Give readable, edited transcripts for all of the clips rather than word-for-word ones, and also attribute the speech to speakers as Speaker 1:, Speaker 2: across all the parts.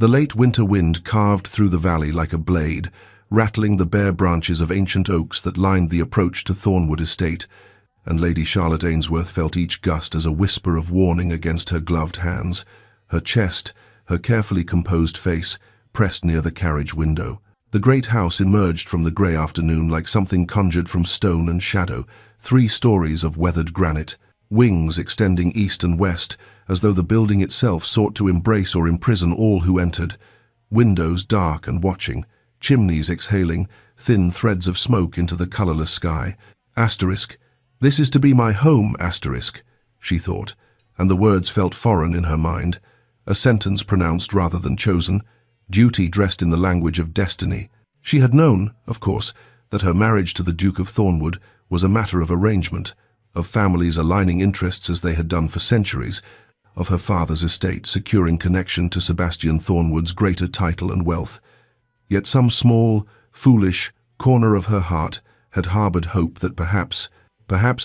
Speaker 1: The late winter wind carved through the valley like a blade, rattling the bare branches of ancient oaks that lined the approach to Thornwood Estate, and Lady Charlotte Ainsworth felt each gust as a whisper of warning against her gloved hands, her chest, her carefully composed face, pressed near the carriage window. The great house emerged from the grey afternoon like something conjured from stone and shadow, 3 stories of weathered granite, wings extending east and west, as though the building itself sought to embrace or imprison all who entered, windows dark and watching, chimneys exhaling thin threads of smoke into the colourless sky. Asterisk, "This is to be my home, asterisk," she thought, and the words felt foreign in her mind, a sentence pronounced rather than chosen, duty dressed in the language of destiny. She had known, of course, that her marriage to the Duke of Thornwood was a matter of arrangement, of families aligning interests as they had done for centuries, of her father's estate securing connection to Sebastian Thornwood's greater title and wealth. Yet some small, foolish corner of her heart had harboured hope that perhaps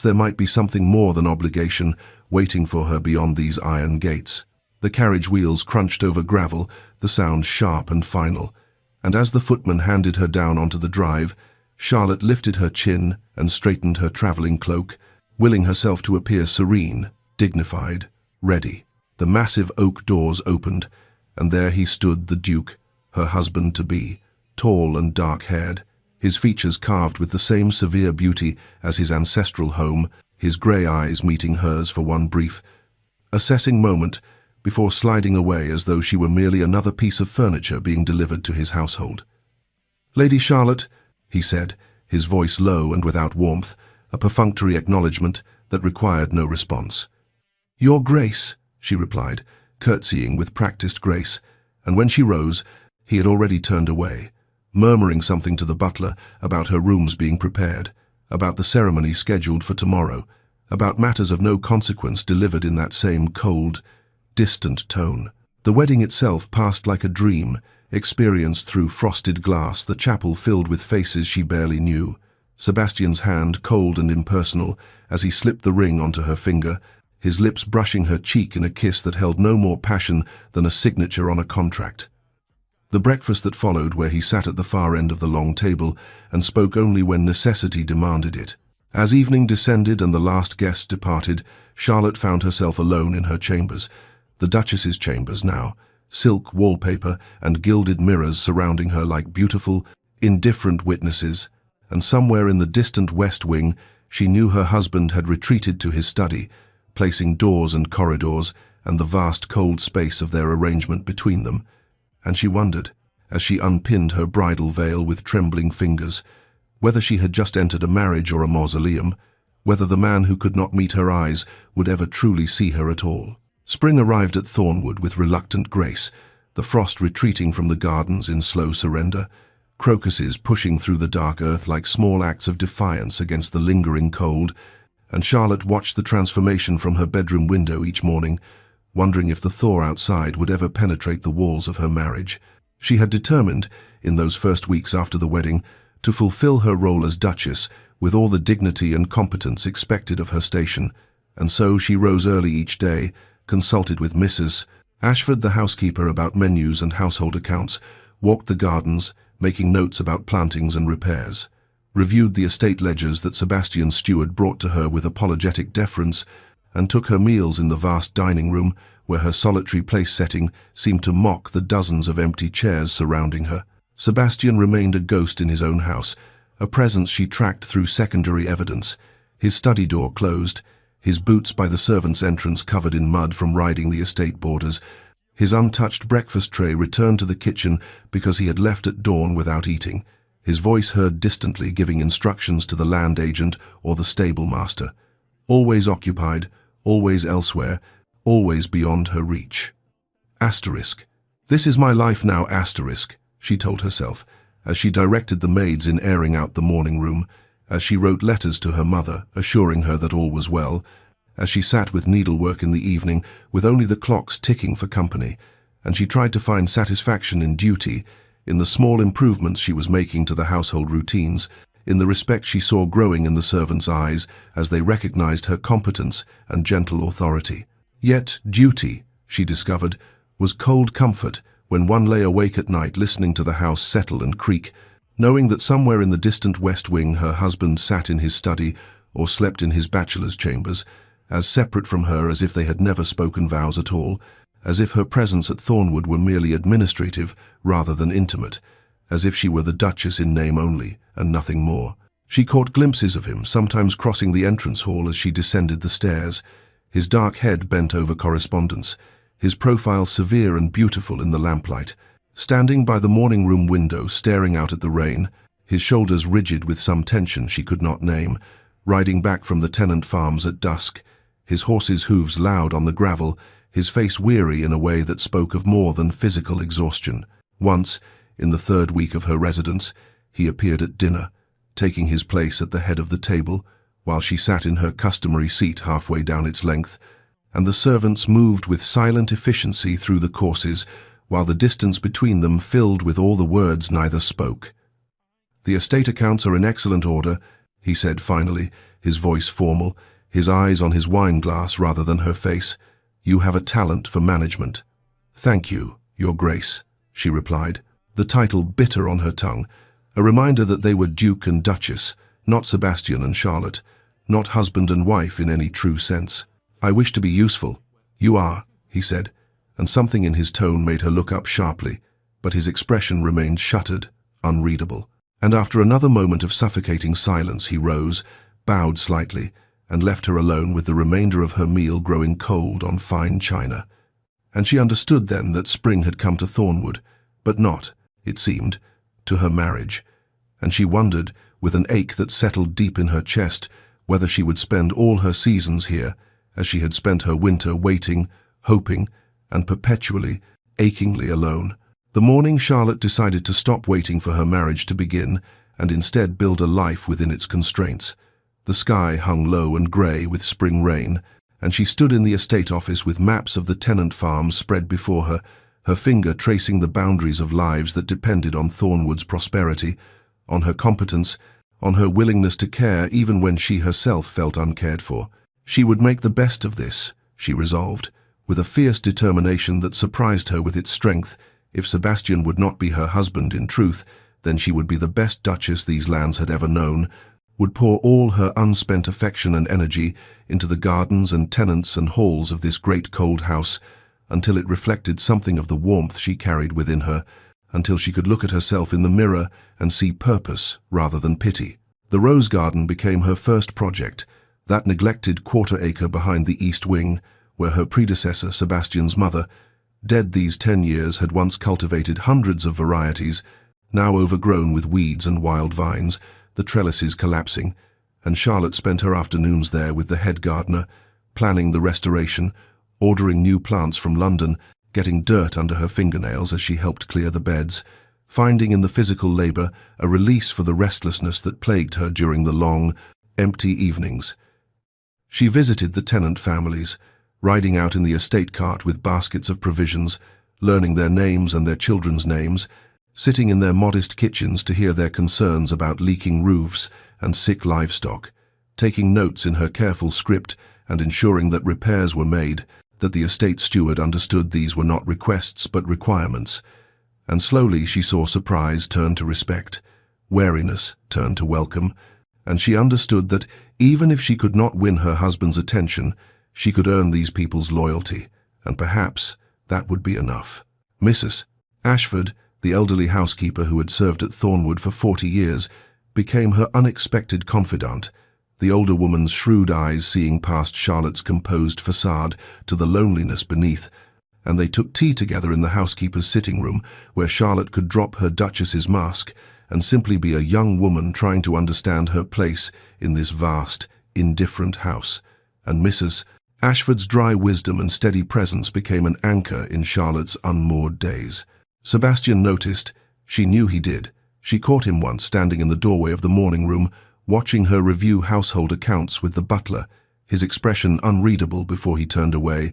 Speaker 1: there might be something more than obligation waiting for her beyond these iron gates. The carriage wheels crunched over gravel, the sound sharp and final, and as the footman handed her down onto the drive, Charlotte lifted her chin and straightened her travelling cloak, willing herself to appear serene, dignified, ready. The massive oak doors opened, and there he stood, the Duke, her husband-to-be, tall and dark-haired, his features carved with the same severe beauty as his ancestral home, his grey eyes meeting hers for one brief, assessing moment before sliding away as though she were merely another piece of furniture being delivered to his household. "Lady Charlotte," he said, his voice low and without warmth, a perfunctory acknowledgment that required no response. "Your Grace," she replied, curtsying with practiced grace, and when she rose, he had already turned away, murmuring something to the butler about her rooms being prepared, about the ceremony scheduled for tomorrow, about matters of no consequence delivered in that same cold, distant tone. The wedding itself passed like a dream, experienced through frosted glass, the chapel filled with faces she barely knew, Sebastian's hand cold and impersonal as he slipped the ring onto her finger, his lips brushing her cheek in a kiss that held no more passion than a signature on a contract. The breakfast that followed, where he sat at the far end of the long table and spoke only when necessity demanded it. As evening descended and the last guests departed, Charlotte found herself alone in her chambers, the Duchess's chambers now, silk wallpaper and gilded mirrors surrounding her like beautiful, indifferent witnesses, and somewhere in the distant west wing she knew her husband had retreated to his study, placing doors and corridors and the vast cold space of their arrangement between them, and she wondered, as she unpinned her bridal veil with trembling fingers, whether she had just entered a marriage or a mausoleum, whether the man who could not meet her eyes would ever truly see her at all. Spring arrived at Thornwood with reluctant grace, the frost retreating from the gardens in slow surrender, crocuses pushing through the dark earth like small acts of defiance against the lingering cold, and Charlotte watched the transformation from her bedroom window each morning, wondering if the thaw outside would ever penetrate the walls of her marriage. She had determined, in those first weeks after the wedding, to fulfill her role as Duchess with all the dignity and competence expected of her station, and so she rose early each day, consulted with Mrs. Ashford, the housekeeper, about menus and household accounts, walked the gardens, making notes about plantings and repairs, reviewed the estate ledgers that Sebastian's steward brought to her with apologetic deference, and took her meals in the vast dining room where her solitary place-setting seemed to mock the dozens of empty chairs surrounding her. Sebastian remained a ghost in his own house, a presence she tracked through secondary evidence, his study door closed, his boots by the servants' entrance covered in mud from riding the estate borders, his untouched breakfast tray returned to the kitchen because he had left at dawn without eating, his voice heard distantly giving instructions to the land agent or the stable master. Always occupied, always elsewhere, always beyond her reach. Asterisk. This is my life now, asterisk, she told herself, as she directed the maids in airing out the morning room, as she wrote letters to her mother, assuring her that all was well, as she sat with needlework in the evening, with only the clocks ticking for company, and she tried to find satisfaction in duty, in the small improvements she was making to the household routines, in the respect she saw growing in the servants' eyes as they recognized her competence and gentle authority. Yet duty, she discovered, was cold comfort when one lay awake at night listening to the house settle and creak, knowing that somewhere in the distant west wing her husband sat in his study or slept in his bachelor's chambers, as separate from her as if they had never spoken vows at all, as if her presence at Thornwood were merely administrative rather than intimate, as if she were the Duchess in name only, and nothing more. She caught glimpses of him, sometimes crossing the entrance hall as she descended the stairs, his dark head bent over correspondence, his profile severe and beautiful in the lamplight, standing by the morning-room window staring out at the rain, his shoulders rigid with some tension she could not name, riding back from the tenant farms at dusk, his horse's hooves loud on the gravel, his face weary in a way that spoke of more than physical exhaustion. Once, in the 3rd week of her residence, he appeared at dinner, taking his place at the head of the table, while she sat in her customary seat halfway down its length, and the servants moved with silent efficiency through the courses, while the distance between them filled with all the words neither spoke. "The estate accounts are in excellent order," he said finally, his voice formal, his eyes on his wine glass rather than her face. "You have a talent for management." "Thank you, Your Grace," she replied, the title bitter on her tongue, a reminder that they were Duke and Duchess, not Sebastian and Charlotte, not husband and wife in any true sense. "I wish to be useful." "You are," he said, and something in his tone made her look up sharply, but his expression remained shuttered, unreadable. And after another moment of suffocating silence, he rose, bowed slightly, and left her alone with the remainder of her meal growing cold on fine china. And she understood then that spring had come to Thornwood, but not, it seemed, to her marriage, and she wondered, with an ache that settled deep in her chest, whether she would spend all her seasons here, as she had spent her winter waiting, hoping, and perpetually, achingly alone. The morning Charlotte decided to stop waiting for her marriage to begin, and instead build a life within its constraints. The sky hung low and grey with spring rain, and she stood in the estate office with maps of the tenant farms spread before her, her finger tracing the boundaries of lives that depended on Thornwood's prosperity, on her competence, on her willingness to care even when she herself felt uncared for. She would make the best of this, she resolved, with a fierce determination that surprised her with its strength. If Sebastian would not be her husband in truth, then she would be the best duchess these lands had ever known, would pour all her unspent affection and energy into the gardens and tenants and halls of this great cold house, until it reflected something of the warmth she carried within her, until she could look at herself in the mirror and see purpose rather than pity. The rose garden became her first project, that neglected quarter-acre behind the east wing, where her predecessor, Sebastian's mother, dead these 10 years, had once cultivated hundreds of varieties, now overgrown with weeds and wild vines, the trellises collapsing, and Charlotte spent her afternoons there with the head gardener, planning the restoration, ordering new plants from London, getting dirt under her fingernails as she helped clear the beds, finding in the physical labor a release for the restlessness that plagued her during the long, empty evenings. She visited the tenant families, riding out in the estate cart with baskets of provisions, learning their names and their children's names, sitting in their modest kitchens to hear their concerns about leaking roofs and sick livestock, taking notes in her careful script and ensuring that repairs were made, that the estate steward understood these were not requests but requirements. And slowly she saw surprise turn to respect, wariness turn to welcome, and she understood that even if she could not win her husband's attention, she could earn these people's loyalty, and perhaps that would be enough. Mrs. Ashford, the elderly housekeeper who had served at Thornwood for 40 years, became her unexpected confidant, the older woman's shrewd eyes seeing past Charlotte's composed facade to the loneliness beneath, and they took tea together in the housekeeper's sitting room, where Charlotte could drop her duchess's mask and simply be a young woman trying to understand her place in this vast, indifferent house. And Mrs. Ashford's dry wisdom and steady presence became an anchor in Charlotte's unmoored days. Sebastian noticed. She knew he did. She caught him once standing in the doorway of the morning room, watching her review household accounts with the butler, his expression unreadable before he turned away,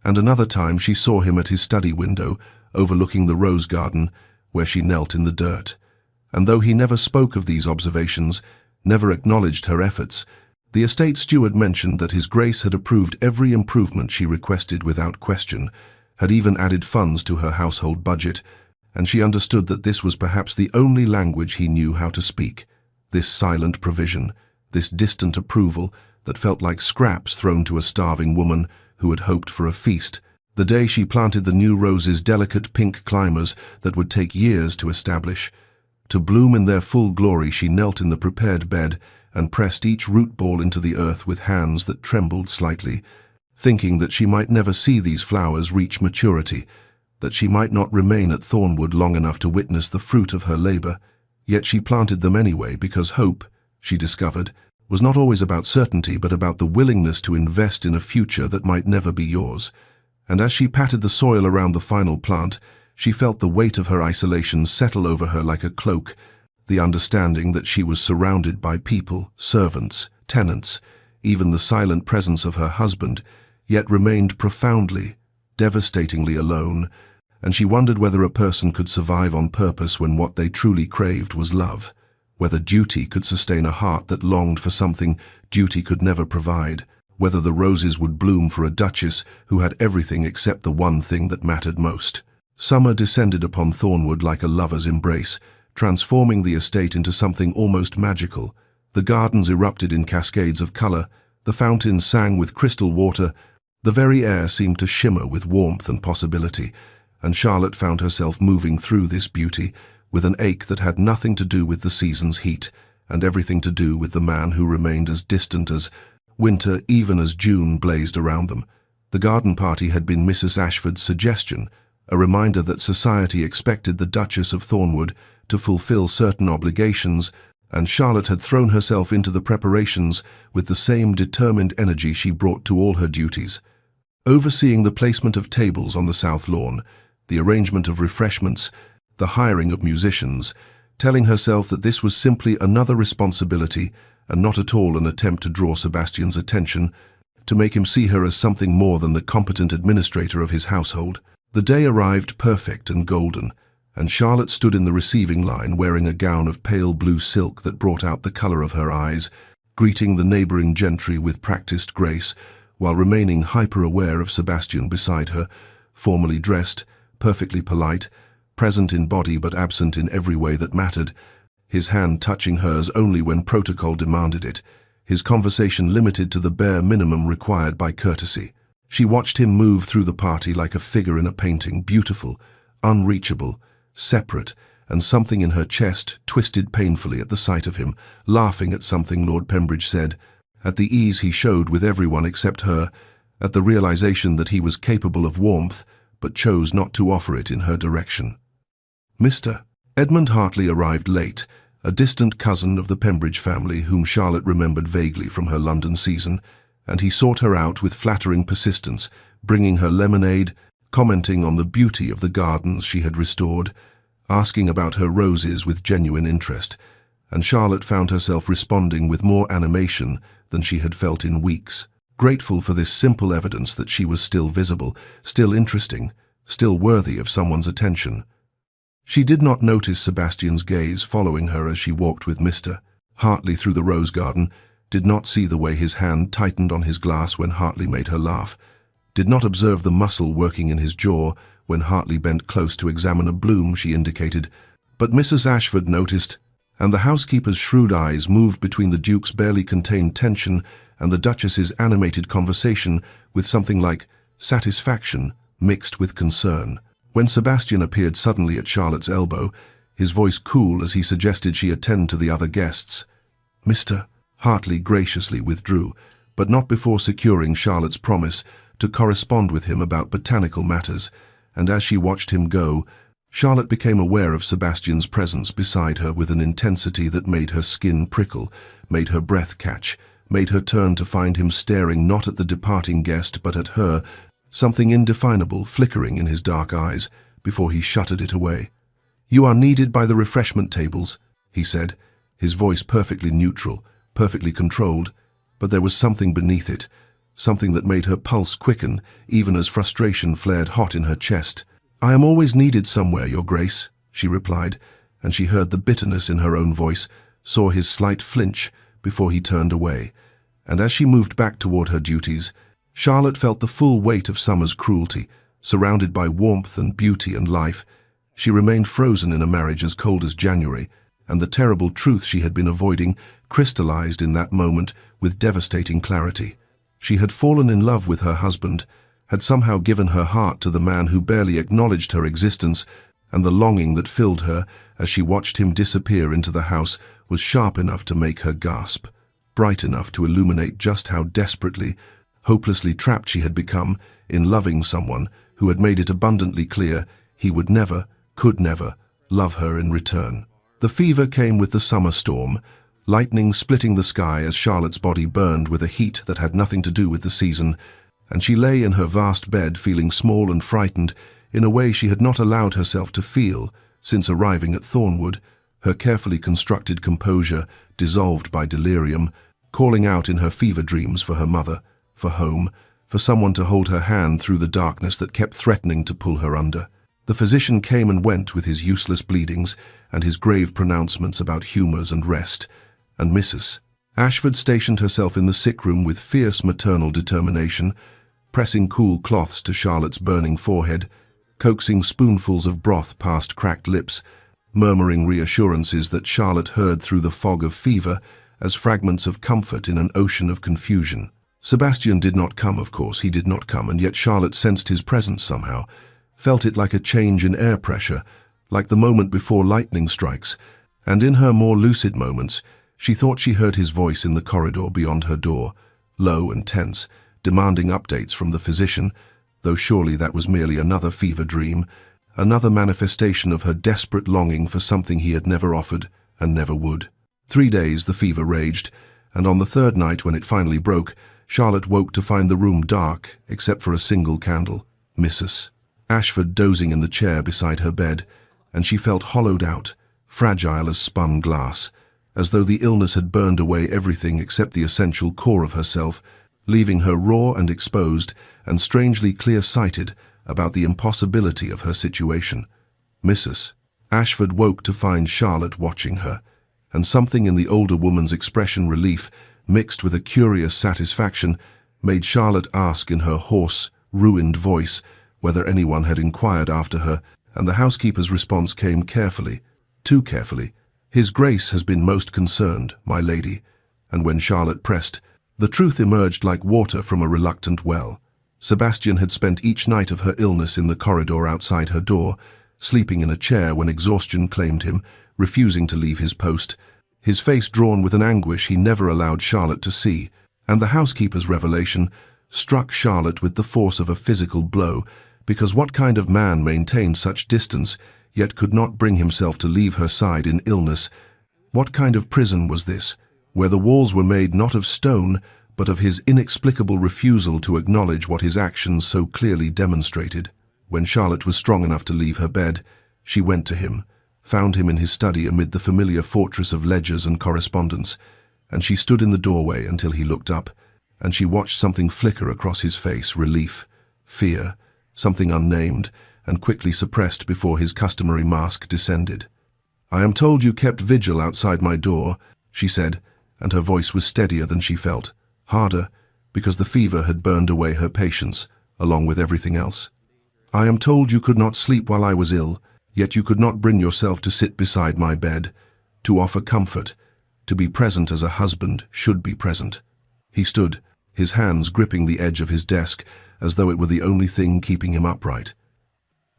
Speaker 1: and another time she saw him at his study window, overlooking the rose garden, where she knelt in the dirt. And though he never spoke of these observations, never acknowledged her efforts, the estate steward mentioned that His Grace had approved every improvement she requested without question, had even added funds to her household budget, and she understood that this was perhaps the only language he knew how to speak. This silent provision, this distant approval that felt like scraps thrown to a starving woman who had hoped for a feast. The day she planted the new roses, delicate pink climbers that would take years to establish. To bloom in their full glory, she knelt in the prepared bed and pressed each root ball into the earth with hands that trembled slightly, thinking that she might never see these flowers reach maturity, that she might not remain at Thornwood long enough to witness the fruit of her labor. Yet she planted them anyway because hope, she discovered, was not always about certainty but about the willingness to invest in a future that might never be yours. And as she patted the soil around the final plant, she felt the weight of her isolation settle over her like a cloak, the understanding that she was surrounded by people, servants, tenants, even the silent presence of her husband, yet remained profoundly, devastatingly alone, and she wondered whether a person could survive on purpose when what they truly craved was love, whether duty could sustain a heart that longed for something duty could never provide, whether the roses would bloom for a duchess who had everything except the one thing that mattered most. Summer descended upon Thornwood like a lover's embrace, transforming the estate into something almost magical. The gardens erupted in cascades of color, the fountains sang with crystal water, the very air seemed to shimmer with warmth and possibility, and Charlotte found herself moving through this beauty with an ache that had nothing to do with the season's heat and everything to do with the man who remained as distant as winter, even as June blazed around them. The garden party had been Mrs. Ashford's suggestion, a reminder that society expected the Duchess of Thornwood to fulfill certain obligations, and Charlotte had thrown herself into the preparations with the same determined energy she brought to all her duties. Overseeing the placement of tables on the south lawn, the arrangement of refreshments, the hiring of musicians, telling herself that this was simply another responsibility and not at all an attempt to draw Sebastian's attention, to make him see her as something more than the competent administrator of his household. The day arrived perfect and golden, and Charlotte stood in the receiving line wearing a gown of pale blue silk that brought out the color of her eyes, greeting the neighboring gentry with practiced grace, while remaining hyper-aware of Sebastian beside her, formally dressed, perfectly polite, present in body but absent in every way that mattered, his hand touching hers only when protocol demanded it, his conversation limited to the bare minimum required by courtesy. She watched him move through the party like a figure in a painting, beautiful, unreachable, separate, and something in her chest twisted painfully at the sight of him, laughing at something Lord Pembridge said, at the ease he showed with everyone except her, at the realization that he was capable of warmth, but chose not to offer it in her direction. Mr. Edmund Hartley arrived late, a distant cousin of the Pembridge family whom Charlotte remembered vaguely from her London season, and he sought her out with flattering persistence, bringing her lemonade, commenting on the beauty of the gardens she had restored, asking about her roses with genuine interest, and Charlotte found herself responding with more animation than she had felt in weeks, grateful for this simple evidence that she was still visible, still interesting, still worthy of someone's attention. She did not notice Sebastian's gaze following her as she walked with Mr. Hartley through the rose garden, did not see the way his hand tightened on his glass when Hartley made her laugh, did not observe the muscle working in his jaw when Hartley bent close to examine a bloom she indicated, but Mrs. Ashford noticed, and the housekeeper's shrewd eyes moved between the Duke's barely contained tension and the Duchess's animated conversation with something like satisfaction mixed with concern. When Sebastian appeared suddenly at Charlotte's elbow, his voice cool as he suggested she attend to the other guests, Mr. Hartley graciously withdrew, but not before securing Charlotte's promise to correspond with him about botanical matters, and as she watched him go, Charlotte became aware of Sebastian's presence beside her with an intensity that made her skin prickle, made her breath catch, made her turn to find him staring not at the departing guest but at her, something indefinable flickering in his dark eyes before he shuttered it away. "You are needed by the refreshment tables," he said, his voice perfectly neutral, perfectly controlled, but there was something beneath it, something that made her pulse quicken even as frustration flared hot in her chest. "I am always needed somewhere, Your Grace," she replied, and she heard the bitterness in her own voice, saw his slight flinch before he turned away, and as she moved back toward her duties, Charlotte felt the full weight of Summer's cruelty, surrounded by warmth and beauty and life. She remained frozen in a marriage as cold as January, and the terrible truth she had been avoiding crystallized in that moment with devastating clarity. She had fallen in love with her husband, had somehow given her heart to the man who barely acknowledged her existence, and the longing that filled her as she watched him disappear into the house was sharp enough to make her gasp, bright enough to illuminate just how desperately, hopelessly trapped she had become in loving someone who had made it abundantly clear he would never, could never, love her in return. The fever came with the summer storm, lightning splitting the sky as Charlotte's body burned with a heat that had nothing to do with the season, and she lay in her vast bed feeling small and frightened in a way she had not allowed herself to feel since arriving at Thornwood, her carefully constructed composure dissolved by delirium, calling out in her fever dreams for her mother, for home, for someone to hold her hand through the darkness that kept threatening to pull her under. The physician came and went with his useless bleedings and his grave pronouncements about humours and rest, and Mrs. Ashford stationed herself in the sick room with fierce maternal determination, pressing cool cloths to Charlotte's burning forehead, coaxing spoonfuls of broth past cracked lips, murmuring reassurances that Charlotte heard through the fog of fever as fragments of comfort in an ocean of confusion. Sebastian did not come, of course, he did not come, and yet Charlotte sensed his presence somehow, felt it like a change in air pressure, like the moment before lightning strikes, and in her more lucid moments, she thought she heard his voice in the corridor beyond her door, low and tense, demanding updates from the physician, though surely that was merely another fever dream, another manifestation of her desperate longing for something he had never offered and never would. 3 days the fever raged, and on the third night when it finally broke, Charlotte woke to find the room dark except for a single candle, Mrs. Ashford dozing in the chair beside her bed, and she felt hollowed out, fragile as spun glass, as though the illness had burned away everything except the essential core of herself, leaving her raw and exposed and strangely clear-sighted about the impossibility of her situation. Mrs. Ashford woke to find Charlotte watching her, and something in the older woman's expression relief, mixed with a curious satisfaction, made Charlotte ask in her hoarse, ruined voice whether anyone had inquired after her, and the housekeeper's response came carefully, too carefully. "His Grace has been most concerned, my lady," and when Charlotte pressed, the truth emerged like water from a reluctant well. Sebastian had spent each night of her illness in the corridor outside her door, sleeping in a chair when exhaustion claimed him, refusing to leave his post, his face drawn with an anguish he never allowed Charlotte to see, and the housekeeper's revelation struck Charlotte with the force of a physical blow, because what kind of man maintained such distance, yet could not bring himself to leave her side in illness? What kind of prison was this, where the walls were made not of stone, but of his inexplicable refusal to acknowledge what his actions so clearly demonstrated? When Charlotte was strong enough to leave her bed, she went to him, found him in his study amid the familiar fortress of ledgers and correspondence, and she stood in the doorway until he looked up, and she watched something flicker across his face, relief, fear, something unnamed, and quickly suppressed before his customary mask descended. "I am told you kept vigil outside my door," she said, and her voice was steadier than she felt, harder, because the fever had burned away her patience, along with everything else. "I am told you could not sleep while I was ill, yet you could not bring yourself to sit beside my bed, to offer comfort, to be present as a husband should be present." He stood, his hands gripping the edge of his desk, as though it were the only thing keeping him upright.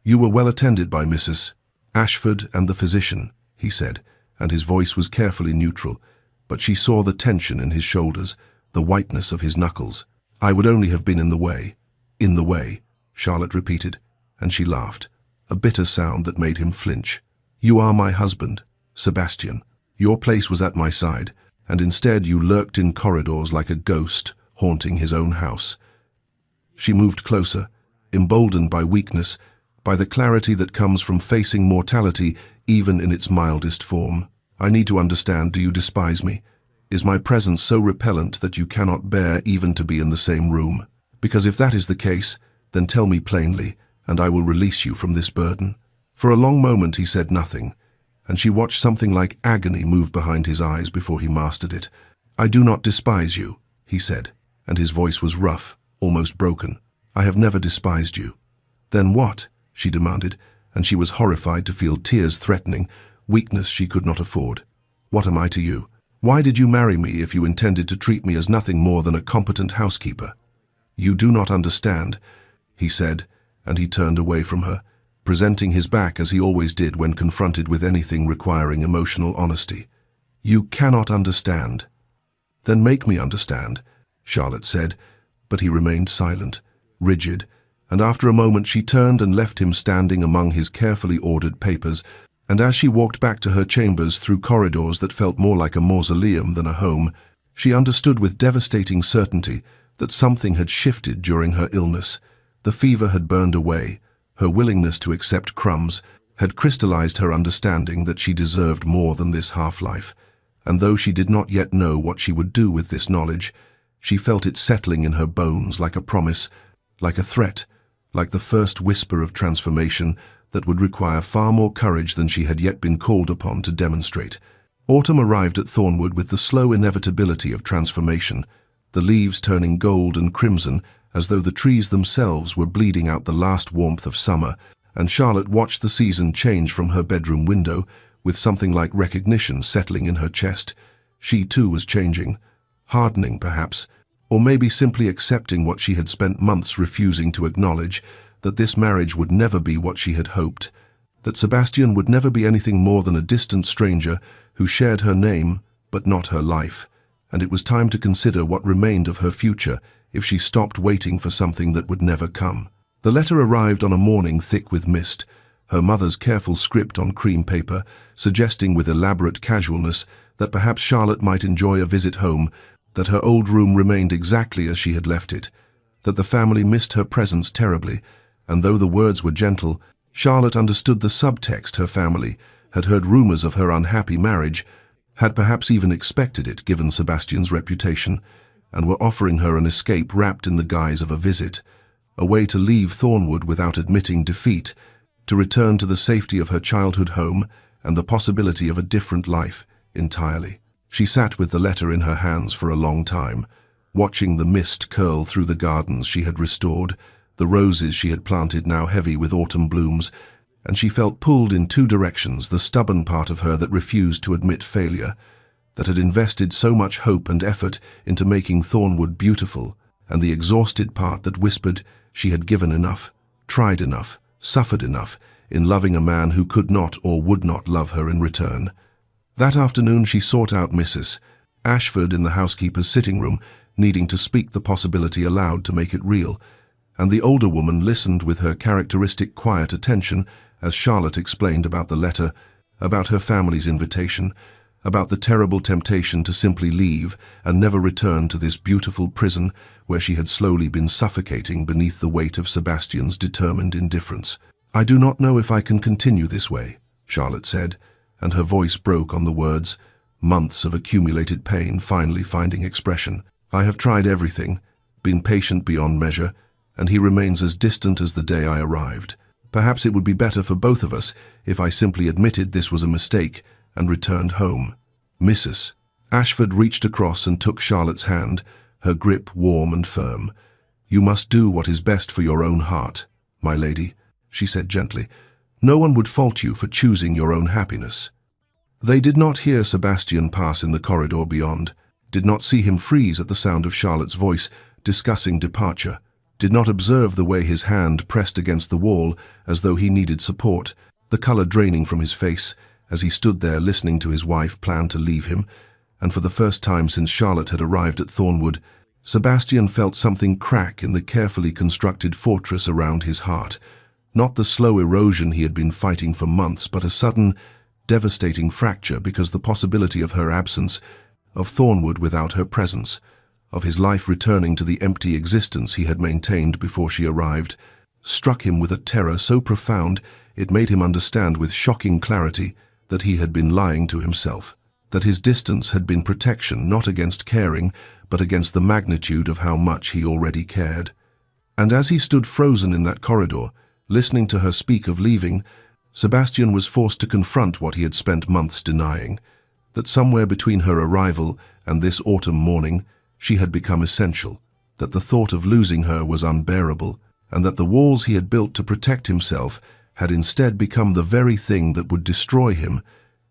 Speaker 1: "You were well attended by Mrs. Ashford and the physician," he said, and his voice was carefully neutral, but she saw the tension in his shoulders, the whiteness of his knuckles. "I would only have been in the way." "In the way," Charlotte repeated, and she laughed, a bitter sound that made him flinch. "You are my husband, Sebastian. Your place was at my side, and instead you lurked in corridors like a ghost haunting his own house." She moved closer, emboldened by weakness, by the clarity that comes from facing mortality even in its mildest form. "I need to understand, do you despise me? Is my presence so repellent that you cannot bear even to be in the same room? Because if that is the case, then tell me plainly, and I will release you from this burden." For a long moment he said nothing, and she watched something like agony move behind his eyes before he mastered it. "I do not despise you," he said, and his voice was rough, almost broken. "I have never despised you. "Then what?" she demanded, and she was horrified to feel tears threatening, weakness she could not afford. "What am I to you? Why did you marry me if you intended to treat me as nothing more than a competent housekeeper?" "You do not understand," he said, and he turned away from her, presenting his back as he always did when confronted with anything requiring emotional honesty. "You cannot understand." "Then make me understand," Charlotte said, but he remained silent, rigid, and after a moment she turned and left him standing among his carefully ordered papers, and as she walked back to her chambers through corridors that felt more like a mausoleum than a home, she understood with devastating certainty that something had shifted during her illness. The fever had burned away, her willingness to accept crumbs had crystallized her understanding that she deserved more than this half-life, and though she did not yet know what she would do with this knowledge, she felt it settling in her bones like a promise, like a threat, like the first whisper of transformation that would require far more courage than she had yet been called upon to demonstrate. Autumn arrived at Thornwood with the slow inevitability of transformation, the leaves turning gold and crimson as though the trees themselves were bleeding out the last warmth of summer, and Charlotte watched the season change from her bedroom window with something like recognition settling in her chest. She too was changing, hardening perhaps, or maybe simply accepting what she had spent months refusing to acknowledge, that this marriage would never be what she had hoped, that Sebastian would never be anything more than a distant stranger who shared her name but not her life, and it was time to consider what remained of her future if she stopped waiting for something that would never come. The letter arrived on a morning thick with mist, her mother's careful script on cream paper, suggesting with elaborate casualness that perhaps Charlotte might enjoy a visit home, that her old room remained exactly as she had left it, that the family missed her presence terribly, and though the words were gentle, Charlotte understood the subtext. Her family had heard rumors of her unhappy marriage, had perhaps even expected it given Sebastian's reputation, and were offering her an escape wrapped in the guise of a visit, a way to leave Thornwood without admitting defeat, to return to the safety of her childhood home and the possibility of a different life entirely. She sat with the letter in her hands for a long time, watching the mist curl through the gardens she had restored, the roses she had planted now heavy with autumn blooms, and she felt pulled in two directions, the stubborn part of her that refused to admit failure, that had invested so much hope and effort into making Thornwood beautiful, and the exhausted part that whispered she had given enough, tried enough, suffered enough in loving a man who could not or would not love her in return. That afternoon she sought out Mrs. Ashford in the housekeeper's sitting room, needing to speak the possibility aloud to make it real, and the older woman listened with her characteristic quiet attention as Charlotte explained about the letter, about her family's invitation, about the terrible temptation to simply leave and never return to this beautiful prison where she had slowly been suffocating beneath the weight of Sebastian's determined indifference. "I do not know if I can continue this way," Charlotte said, and her voice broke on the words, months of accumulated pain finally finding expression. "I have tried everything, been patient beyond measure, and he remains as distant as the day I arrived. Perhaps it would be better for both of us if I simply admitted this was a mistake and returned home." Mrs. Ashford reached across and took Charlotte's hand, her grip warm and firm. "You must do what is best for your own heart, my lady," she said gently. "No one would fault you for choosing your own happiness." They did not hear Sebastian pass in the corridor beyond, did not see him freeze at the sound of Charlotte's voice discussing departure, did not observe the way his hand pressed against the wall as though he needed support, the color draining from his face as he stood there listening to his wife plan to leave him, and for the first time since Charlotte had arrived at Thornwood, Sebastian felt something crack in the carefully constructed fortress around his heart. Not the slow erosion he had been fighting for months, but a sudden, devastating fracture because the possibility of her absence, of Thornwood without her presence, of his life returning to the empty existence he had maintained before she arrived, struck him with a terror so profound it made him understand with shocking clarity that he had been lying to himself, that his distance had been protection not against caring, but against the magnitude of how much he already cared. And as he stood frozen in that corridor, listening to her speak of leaving, Sebastian was forced to confront what he had spent months denying, that somewhere between her arrival and this autumn morning she had become essential, that the thought of losing her was unbearable, and that the walls he had built to protect himself had instead become the very thing that would destroy him,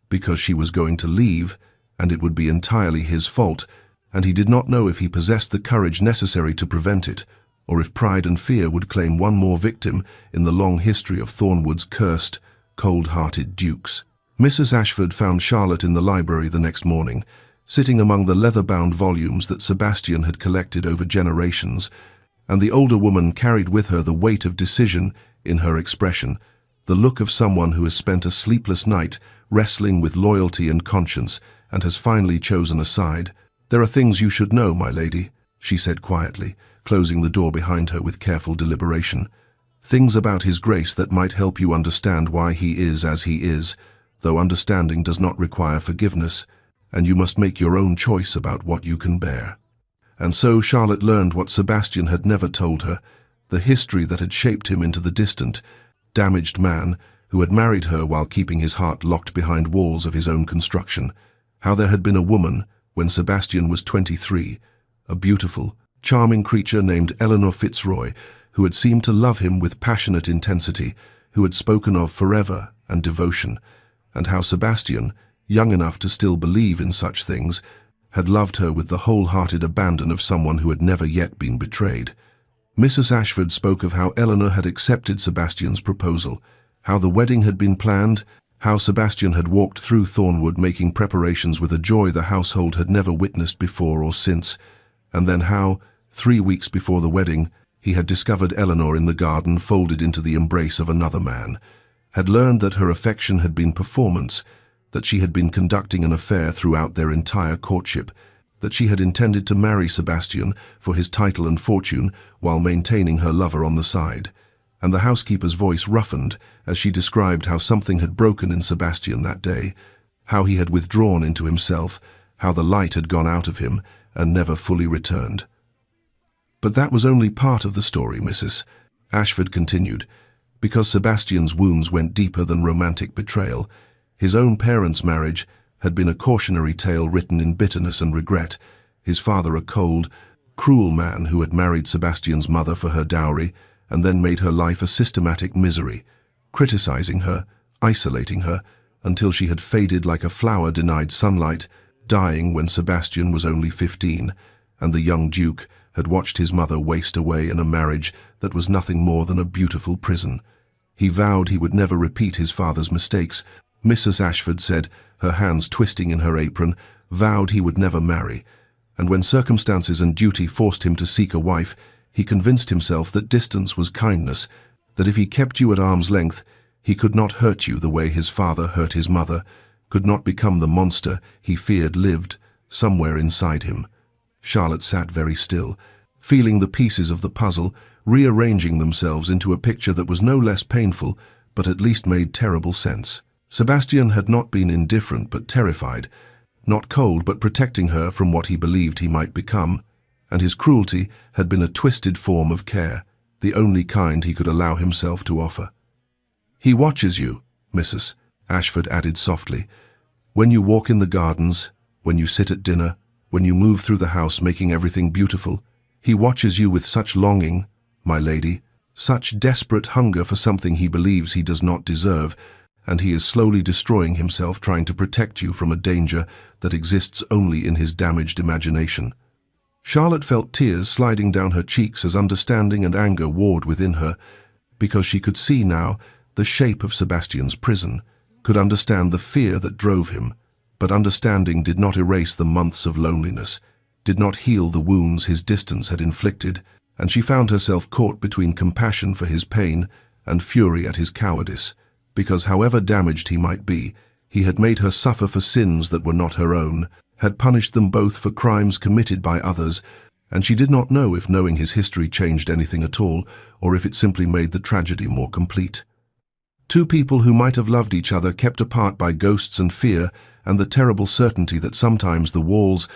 Speaker 1: because she was going to leave, and it would be entirely his fault, and he did not know if he possessed the courage necessary to prevent it, or if pride and fear would claim one more victim in the long history of Thornwood's cursed, cold-hearted dukes. Mrs. Ashford found Charlotte in the library the next morning, sitting among the leather-bound volumes that Sebastian had collected over generations, and the older woman carried with her the weight of decision in her expression, the look of someone who has spent a sleepless night wrestling with loyalty and conscience and has finally chosen a side. "There are things you should know, my lady," she said quietly, closing the door behind her with careful deliberation. "Things about His Grace that might help you understand why he is as he is, though understanding does not require forgiveness, and you must make your own choice about what you can bear." And so Charlotte learned what Sebastian had never told her, the history that had shaped him into the distant, damaged man who had married her while keeping his heart locked behind walls of his own construction. How there had been a woman, when Sebastian was 23, a beautiful, charming creature named Eleanor Fitzroy, who had seemed to love him with passionate intensity, who had spoken of forever and devotion, and how Sebastian, young enough to still believe in such things, had loved her with the wholehearted abandon of someone who had never yet been betrayed. Mrs. Ashford spoke of how Eleanor had accepted Sebastian's proposal, how the wedding had been planned, how Sebastian had walked through Thornwood making preparations with a joy the household had never witnessed before or since, and then how, 3 weeks before the wedding, he had discovered Eleanor in the garden folded into the embrace of another man, had learned that her affection had been performance, that she had been conducting an affair throughout their entire courtship, that she had intended to marry Sebastian for his title and fortune while maintaining her lover on the side. And the housekeeper's voice roughened as she described how something had broken in Sebastian that day, how he had withdrawn into himself, how the light had gone out of him and never fully returned. "But that was only part of the story, Mrs. Ashford continued, because Sebastian's wounds went deeper than romantic betrayal. His own parents' marriage had been a cautionary tale written in bitterness and regret, his father a cold, cruel man who had married Sebastian's mother for her dowry and then made her life a systematic misery, criticizing her, isolating her, until she had faded like a flower denied sunlight, dying when Sebastian was only 15, and the young Duke had watched his mother waste away in a marriage that was nothing more than a beautiful prison. He vowed he would never repeat his father's mistakes. Mrs. Ashford said, her hands twisting in her apron, vowed he would never marry, and when circumstances and duty forced him to seek a wife, he convinced himself that distance was kindness, that if he kept you at arm's length, he could not hurt you the way his father hurt his mother, could not become the monster he feared lived somewhere inside him. Charlotte sat very still, feeling the pieces of the puzzle rearranging themselves into a picture that was no less painful, but at least made terrible sense. Sebastian had not been indifferent but terrified, not cold but protecting her from what he believed he might become, and his cruelty had been a twisted form of care, the only kind he could allow himself to offer. "He watches you," Mrs. Ashford added softly, "when you walk in the gardens, when you sit at dinner, when you move through the house making everything beautiful. He watches you with such longing, my lady, such desperate hunger for something he believes he does not deserve, and he is slowly destroying himself trying to protect you from a danger that exists only in his damaged imagination." Charlotte felt tears sliding down her cheeks as understanding and anger warred within her, because she could see now the shape of Sebastian's prison, could understand the fear that drove him, but understanding did not erase the months of loneliness, did not heal the wounds his distance had inflicted, and she found herself caught between compassion for his pain and fury at his cowardice, because however damaged he might be, he had made her suffer for sins that were not her own, had punished them both for crimes committed by others, and she did not know if knowing his history changed anything at all, or if it simply made the tragedy more complete. Two people who might have loved each other kept apart by ghosts and fear and the terrible certainty that sometimes the walls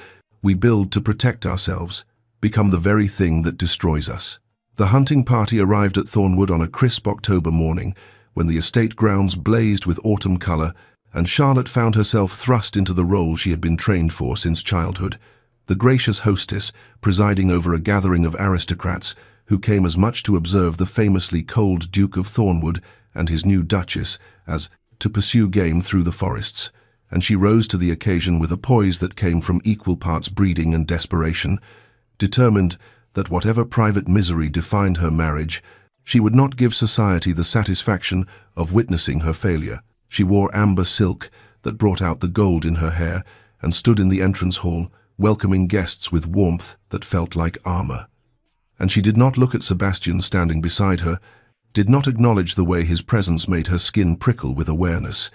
Speaker 1: we build to protect ourselves become the very thing that destroys us. The hunting party arrived at Thornwood on a crisp October morning, when the estate grounds blazed with autumn color, and Charlotte found herself thrust into the role she had been trained for since childhood, the gracious hostess presiding over a gathering of aristocrats who came as much to observe the famously cold Duke of Thornwood and his new Duchess as to pursue game through the forests, and she rose to the occasion with a poise that came from equal parts breeding and desperation, determined that whatever private misery defined her marriage, she would not give society the satisfaction of witnessing her failure. She wore amber silk that brought out the gold in her hair and stood in the entrance hall, welcoming guests with warmth that felt like armor. And she did not look at Sebastian standing beside her, did not acknowledge the way his presence made her skin prickle with awareness,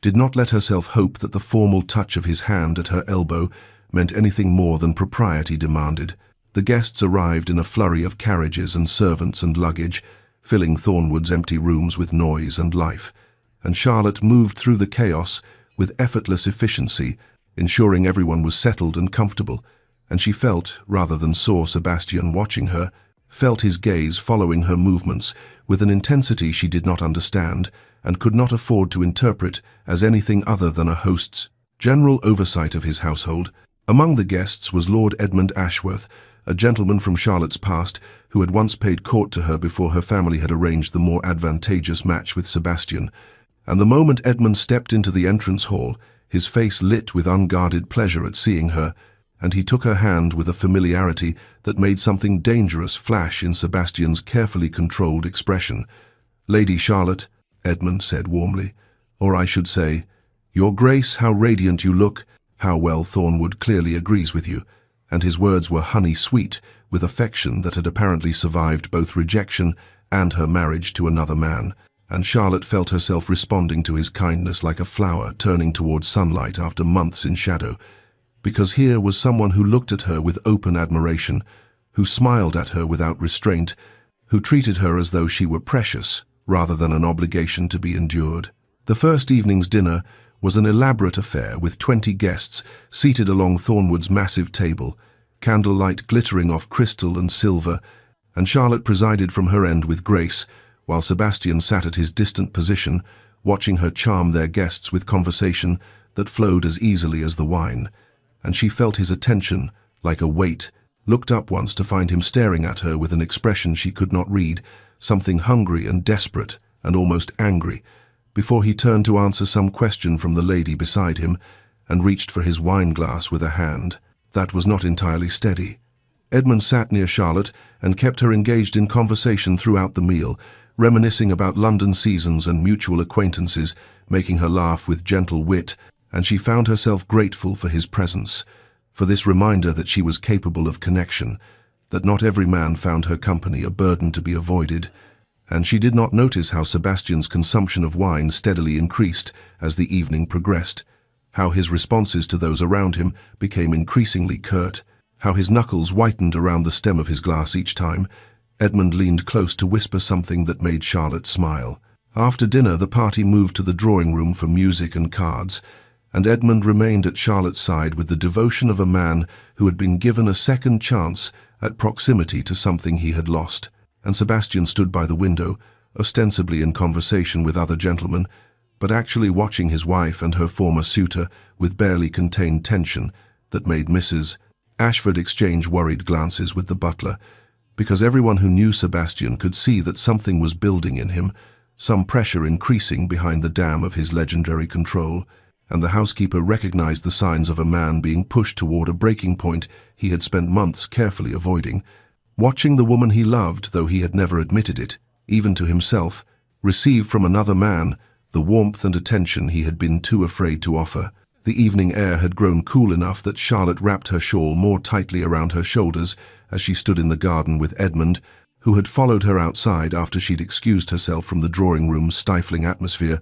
Speaker 1: did not let herself hope that the formal touch of his hand at her elbow meant anything more than propriety demanded. The guests arrived in a flurry of carriages and servants and luggage, filling Thornwood's empty rooms with noise and life, and Charlotte moved through the chaos with effortless efficiency, ensuring everyone was settled and comfortable, and she felt, rather than saw Sebastian watching her, felt his gaze following her movements with an intensity she did not understand and could not afford to interpret as anything other than a host's general oversight of his household. Among the guests was Lord Edmund Ashworth, a gentleman from Charlotte's past who had once paid court to her before her family had arranged the more advantageous match with Sebastian. And the moment Edmund stepped into the entrance hall, his face lit with unguarded pleasure at seeing her, and he took her hand with a familiarity that made something dangerous flash in Sebastian's carefully controlled expression. "Lady Charlotte," Edmund said warmly, "or I should say, Your Grace, how radiant you look, how well Thornwood clearly agrees with you," and his words were honey-sweet with affection that had apparently survived both rejection and her marriage to another man, and Charlotte felt herself responding to his kindness like a flower turning towards sunlight after months in shadow, because here was someone who looked at her with open admiration, who smiled at her without restraint, who treated her as though she were precious, rather than an obligation to be endured. The first evening's dinner was an elaborate affair with 20 guests seated along Thornwood's massive table, candlelight glittering off crystal and silver, and Charlotte presided from her end with grace, while Sebastian sat at his distant position, watching her charm their guests with conversation that flowed as easily as the wine. And she felt his attention, like a weight, looked up once to find him staring at her with an expression she could not read, something hungry and desperate and almost angry, before he turned to answer some question from the lady beside him and reached for his wine-glass with a hand that was not entirely steady. Edmund sat near Charlotte and kept her engaged in conversation throughout the meal, reminiscing about London seasons and mutual acquaintances, making her laugh with gentle wit, and she found herself grateful for his presence, for this reminder that she was capable of connection, that not every man found her company a burden to be avoided, and she did not notice how Sebastian's consumption of wine steadily increased as the evening progressed, how his responses to those around him became increasingly curt, how his knuckles whitened around the stem of his glass each time. Edmund leaned close to whisper something that made Charlotte smile. After dinner, the party moved to the drawing room for music and cards, and Edmund remained at Charlotte's side with the devotion of a man who had been given a second chance at proximity to something he had lost, and Sebastian stood by the window, ostensibly in conversation with other gentlemen, but actually watching his wife and her former suitor with barely contained tension that made Mrs. Ashford exchange worried glances with the butler, because everyone who knew Sebastian could see that something was building in him, some pressure increasing behind the dam of his legendary control, and the housekeeper recognized the signs of a man being pushed toward a breaking point he had spent months carefully avoiding, watching the woman he loved, though he had never admitted it, even to himself, receive from another man the warmth and attention he had been too afraid to offer. The evening air had grown cool enough that Charlotte wrapped her shawl more tightly around her shoulders as she stood in the garden with Edmund, who had followed her outside after she'd excused herself from the drawing-room's stifling atmosphere,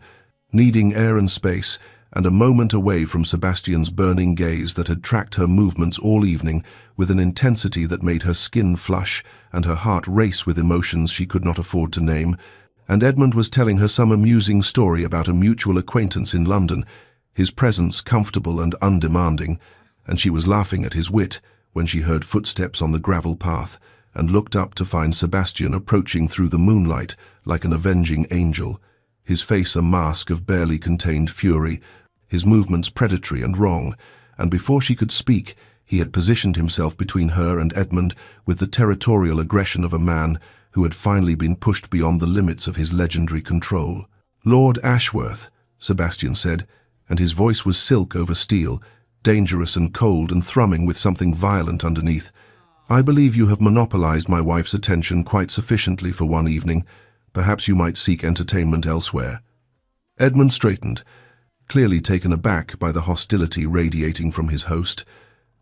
Speaker 1: needing air and space, and a moment away from Sebastian's burning gaze that had tracked her movements all evening with an intensity that made her skin flush and her heart race with emotions she could not afford to name. And Edmund was telling her some amusing story about a mutual acquaintance in London, his presence comfortable and undemanding, and she was laughing at his wit when she heard footsteps on the gravel path and looked up to find Sebastian approaching through the moonlight like an avenging angel, his face a mask of barely contained fury, his movements predatory and wrong, and before she could speak, He had positioned himself between her and Edmund with the territorial aggression of a man who had finally been pushed beyond the limits of his legendary control. "Lord Ashworth," Sebastian said, and his voice was silk over steel, dangerous and cold and thrumming with something violent underneath. "I believe you have monopolized my wife's attention quite sufficiently for one evening. Perhaps you might seek entertainment elsewhere." Edmund straightened, clearly taken aback by the hostility radiating from his host,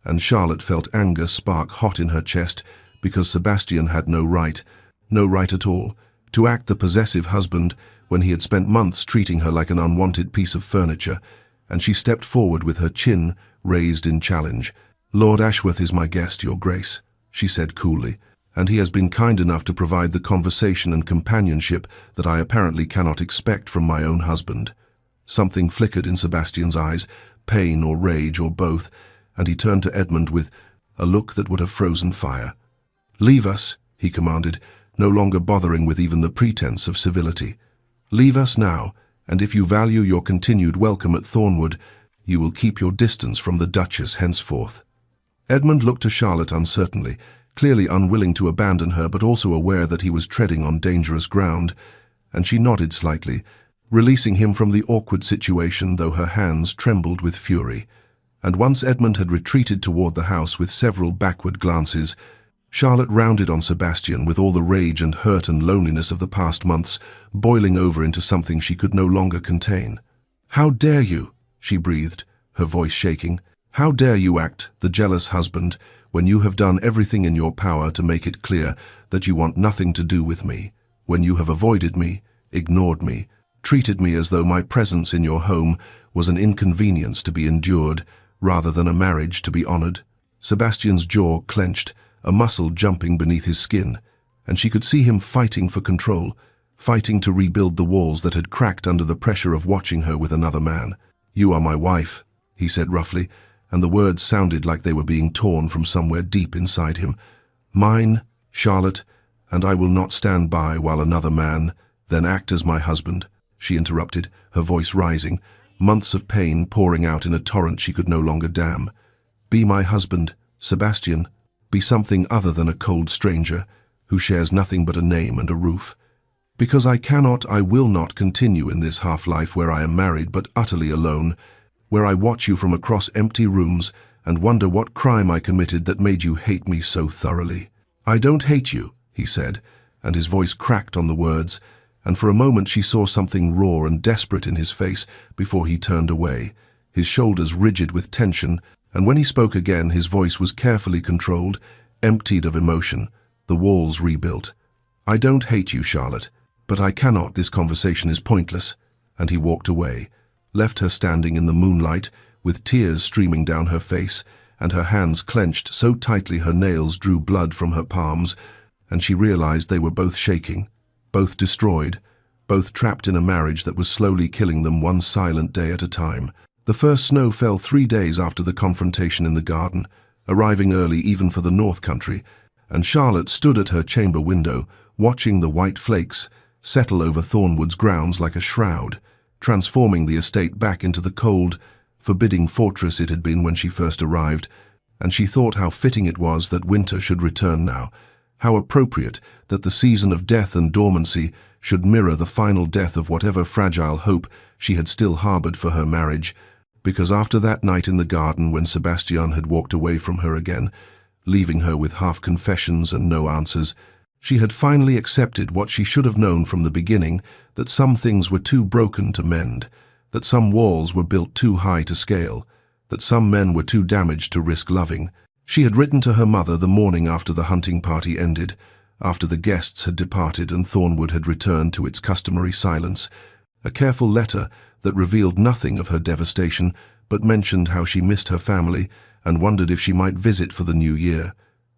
Speaker 1: and Charlotte felt anger spark hot in her chest because Sebastian had no right at all, to act the possessive husband when he had spent months treating her like an unwanted piece of furniture, and she stepped forward with her chin raised in challenge. "Lord Ashworth is my guest, Your Grace," she said coolly, "and he has been kind enough to provide the conversation and companionship that I apparently cannot expect from my own husband." Something flickered in Sebastian's eyes, pain or rage or both, and he turned to Edmund with a look that would have frozen fire. "Leave us," he commanded, no longer bothering with even the pretense of civility. "Leave us now, and if you value your continued welcome at Thornwood, you will keep your distance from the Duchess henceforth." Edmund looked to Charlotte uncertainly, clearly unwilling to abandon her but also aware that he was treading on dangerous ground, and she nodded slightly, releasing him from the awkward situation though her hands trembled with fury. And once Edmund had retreated toward the house with several backward glances, Charlotte rounded on Sebastian with all the rage and hurt and loneliness of the past months boiling over into something she could no longer contain. "How dare you?" she breathed, her voice shaking. "How dare you act the jealous husband when you have done everything in your power to make it clear that you want nothing to do with me, when you have avoided me, ignored me, treated me as though my presence in your home was an inconvenience to be endured rather than a marriage to be honored?" Sebastian's jaw clenched, a muscle jumping beneath his skin, and she could see him fighting for control, fighting to rebuild the walls that had cracked under the pressure of watching her with another man. "You are my wife," he said roughly, and the words sounded like they were being torn from somewhere deep inside him. "Mine, Charlotte, and I will not stand by while another man, then act as my husband," she interrupted, her voice rising, months of pain pouring out in a torrent she could no longer dam. "Be my husband, Sebastian. Be something other than a cold stranger who shares nothing but a name and a roof. Because I will not continue in this half-life where I am married but utterly alone, where I watch you from across empty rooms and wonder what crime I committed that made you hate me so thoroughly." "I don't hate you," he said, and his voice cracked on the words, and for a moment she saw something raw and desperate in his face before he turned away, his shoulders rigid with tension, and when he spoke again his voice was carefully controlled, emptied of emotion, the walls rebuilt. "I don't hate you, Charlotte, but I cannot. This conversation is pointless." And he walked away, left her standing in the moonlight with tears streaming down her face and her hands clenched so tightly her nails drew blood from her palms, and she realized they were both shaking, both destroyed, both trapped in a marriage that was slowly killing them one silent day at a time. The first snow fell 3 days after the confrontation in the garden, arriving early even for the North Country, and Charlotte stood at her chamber window, watching the white flakes settle over Thornwood's grounds like a shroud, transforming the estate back into the cold, forbidding fortress it had been when she first arrived, and she thought how fitting it was that winter should return now, how appropriate that the season of death and dormancy should mirror the final death of whatever fragile hope she had still harbored for her marriage, because after that night in the garden when Sebastian had walked away from her again, leaving her with half confessions and no answers, she had finally accepted what she should have known from the beginning, that some things were too broken to mend, that some walls were built too high to scale, that some men were too damaged to risk loving. She had written to her mother the morning after the hunting party ended, after the guests had departed and Thornwood had returned to its customary silence, a careful letter that revealed nothing of her devastation but mentioned how she missed her family and wondered if she might visit for the new year,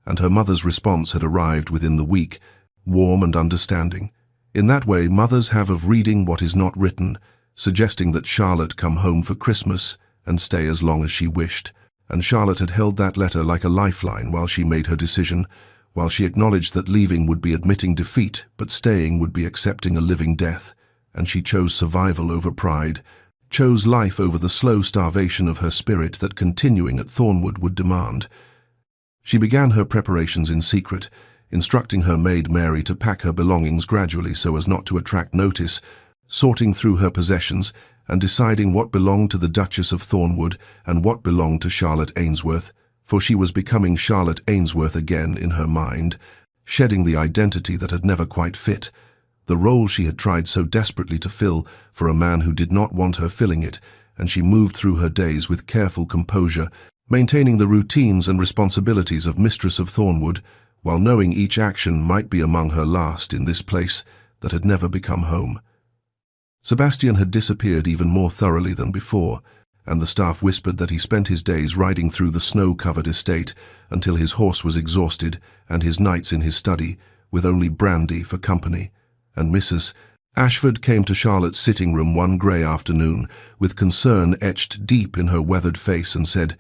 Speaker 1: and her mother's response had arrived within the week, warm and understanding. In that way mothers have of reading what is not written, suggesting that Charlotte come home for Christmas and stay as long as she wished, and Charlotte had held that letter like a lifeline while she made her decision, while she acknowledged that leaving would be admitting defeat, but staying would be accepting a living death, and she chose survival over pride, chose life over the slow starvation of her spirit that continuing at Thornwood would demand. She began her preparations in secret, instructing her maid Mary to pack her belongings gradually so as not to attract notice, sorting through her possessions and deciding what belonged to the Duchess of Thornwood and what belonged to Charlotte Ainsworth, for she was becoming Charlotte Ainsworth again in her mind, shedding the identity that had never quite fit, the role she had tried so desperately to fill for a man who did not want her filling it, and she moved through her days with careful composure, maintaining the routines and responsibilities of Mistress of Thornwood, while knowing each action might be among her last in this place that had never become home. Sebastian had disappeared even more thoroughly than before, and the staff whispered that he spent his days riding through the snow-covered estate until his horse was exhausted and his nights in his study, with only brandy for company. And Mrs. Ashford came to Charlotte's sitting room one grey afternoon, with concern etched deep in her weathered face, and said,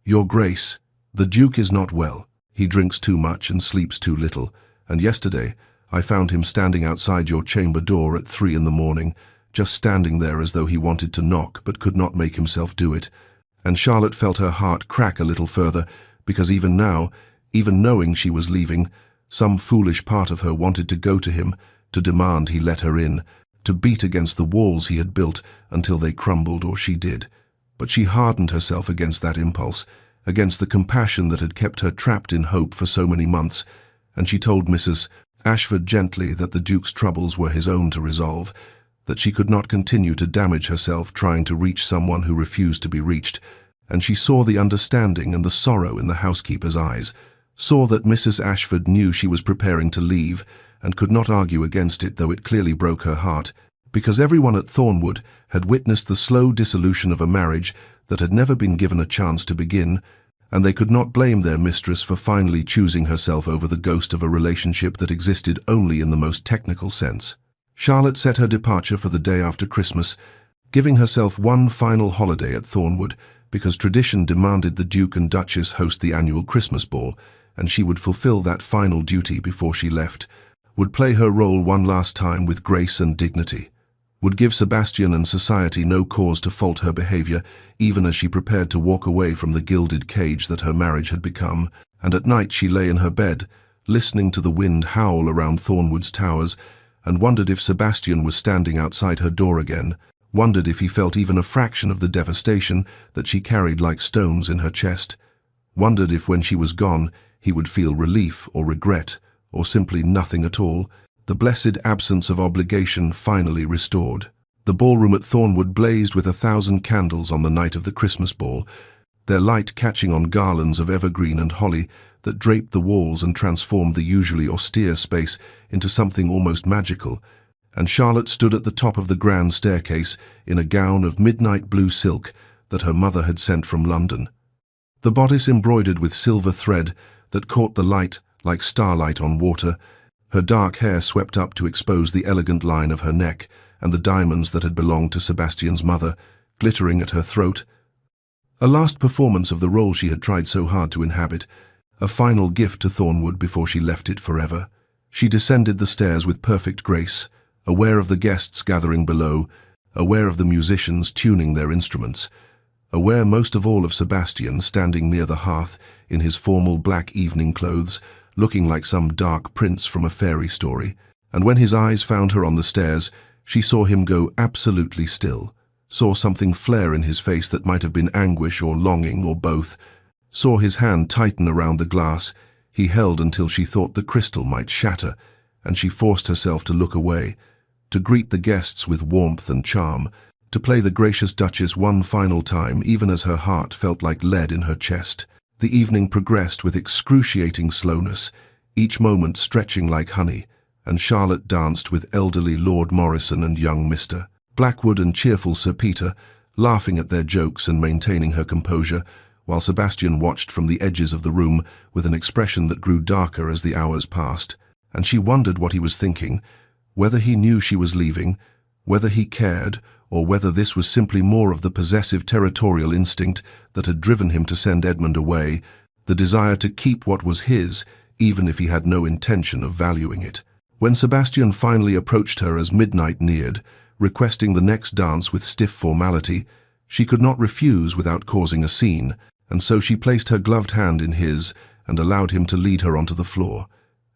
Speaker 1: "Your Grace, the Duke is not well. He drinks too much and sleeps too little, and yesterday I found him standing outside your chamber door at 3 in the morning, just standing there as though he wanted to knock but could not make himself do it." And Charlotte felt her heart crack a little further, because even now, even knowing she was leaving, some foolish part of her wanted to go to him, to demand he let her in, to beat against the walls he had built until they crumbled, or she did. But she hardened herself against that impulse, against the compassion that had kept her trapped in hope for so many months, and she told Mrs. Ashford gently that the Duke's troubles were his own to resolve, that she could not continue to damage herself trying to reach someone who refused to be reached, and she saw the understanding and the sorrow in the housekeeper's eyes, saw that Mrs. Ashford knew she was preparing to leave, and could not argue against it, though it clearly broke her heart, because everyone at Thornwood had witnessed the slow dissolution of a marriage that had never been given a chance to begin, and they could not blame their mistress for finally choosing herself over the ghost of a relationship that existed only in the most technical sense. Charlotte set her departure for the day after Christmas, giving herself one final holiday at Thornwood, because tradition demanded the Duke and Duchess host the annual Christmas ball, and she would fulfill that final duty before she left, would play her role one last time with grace and dignity, would give Sebastian and society no cause to fault her behavior, even as she prepared to walk away from the gilded cage that her marriage had become. And at night she lay in her bed, listening to the wind howl around Thornwood's towers, and wondered if Sebastian was standing outside her door again, wondered if he felt even a fraction of the devastation that she carried like stones in her chest, wondered if when she was gone he would feel relief or regret, or simply nothing at all, the blessed absence of obligation finally restored. The ballroom at Thornwood blazed with 1,000 candles on the night of the Christmas ball, their light catching on garlands of evergreen and holly that draped the walls and transformed the usually austere space into something almost magical, and Charlotte stood at the top of the grand staircase in a gown of midnight blue silk that her mother had sent from London. The bodice embroidered with silver thread that caught the light like starlight on water, her dark hair swept up to expose the elegant line of her neck and the diamonds that had belonged to Sebastian's mother, glittering at her throat. A last performance of the role she had tried so hard to inhabit, a final gift to Thornwood before she left it forever. She descended the stairs with perfect grace, aware of the guests gathering below, aware of the musicians tuning their instruments, aware most of all of Sebastian standing near the hearth in his formal black evening clothes, looking like some dark prince from a fairy story, and when his eyes found her on the stairs, she saw him go absolutely still, saw something flare in his face that might have been anguish or longing or both, saw his hand tighten around the glass he held until she thought the crystal might shatter, and she forced herself to look away, to greet the guests with warmth and charm, to play the gracious Duchess one final time even as her heart felt like lead in her chest. The evening progressed with excruciating slowness, each moment stretching like honey, and Charlotte danced with elderly Lord Morrison and young Mr. Blackwood and cheerful Sir Peter, laughing at their jokes and maintaining her composure, while Sebastian watched from the edges of the room with an expression that grew darker as the hours passed, and she wondered what he was thinking, whether he knew she was leaving, whether he cared, or whether this was simply more of the possessive territorial instinct that had driven him to send Edmund away, the desire to keep what was his, even if he had no intention of valuing it. When Sebastian finally approached her as midnight neared, requesting the next dance with stiff formality. She could not refuse without causing a scene, and so she placed her gloved hand in his and allowed him to lead her onto the floor.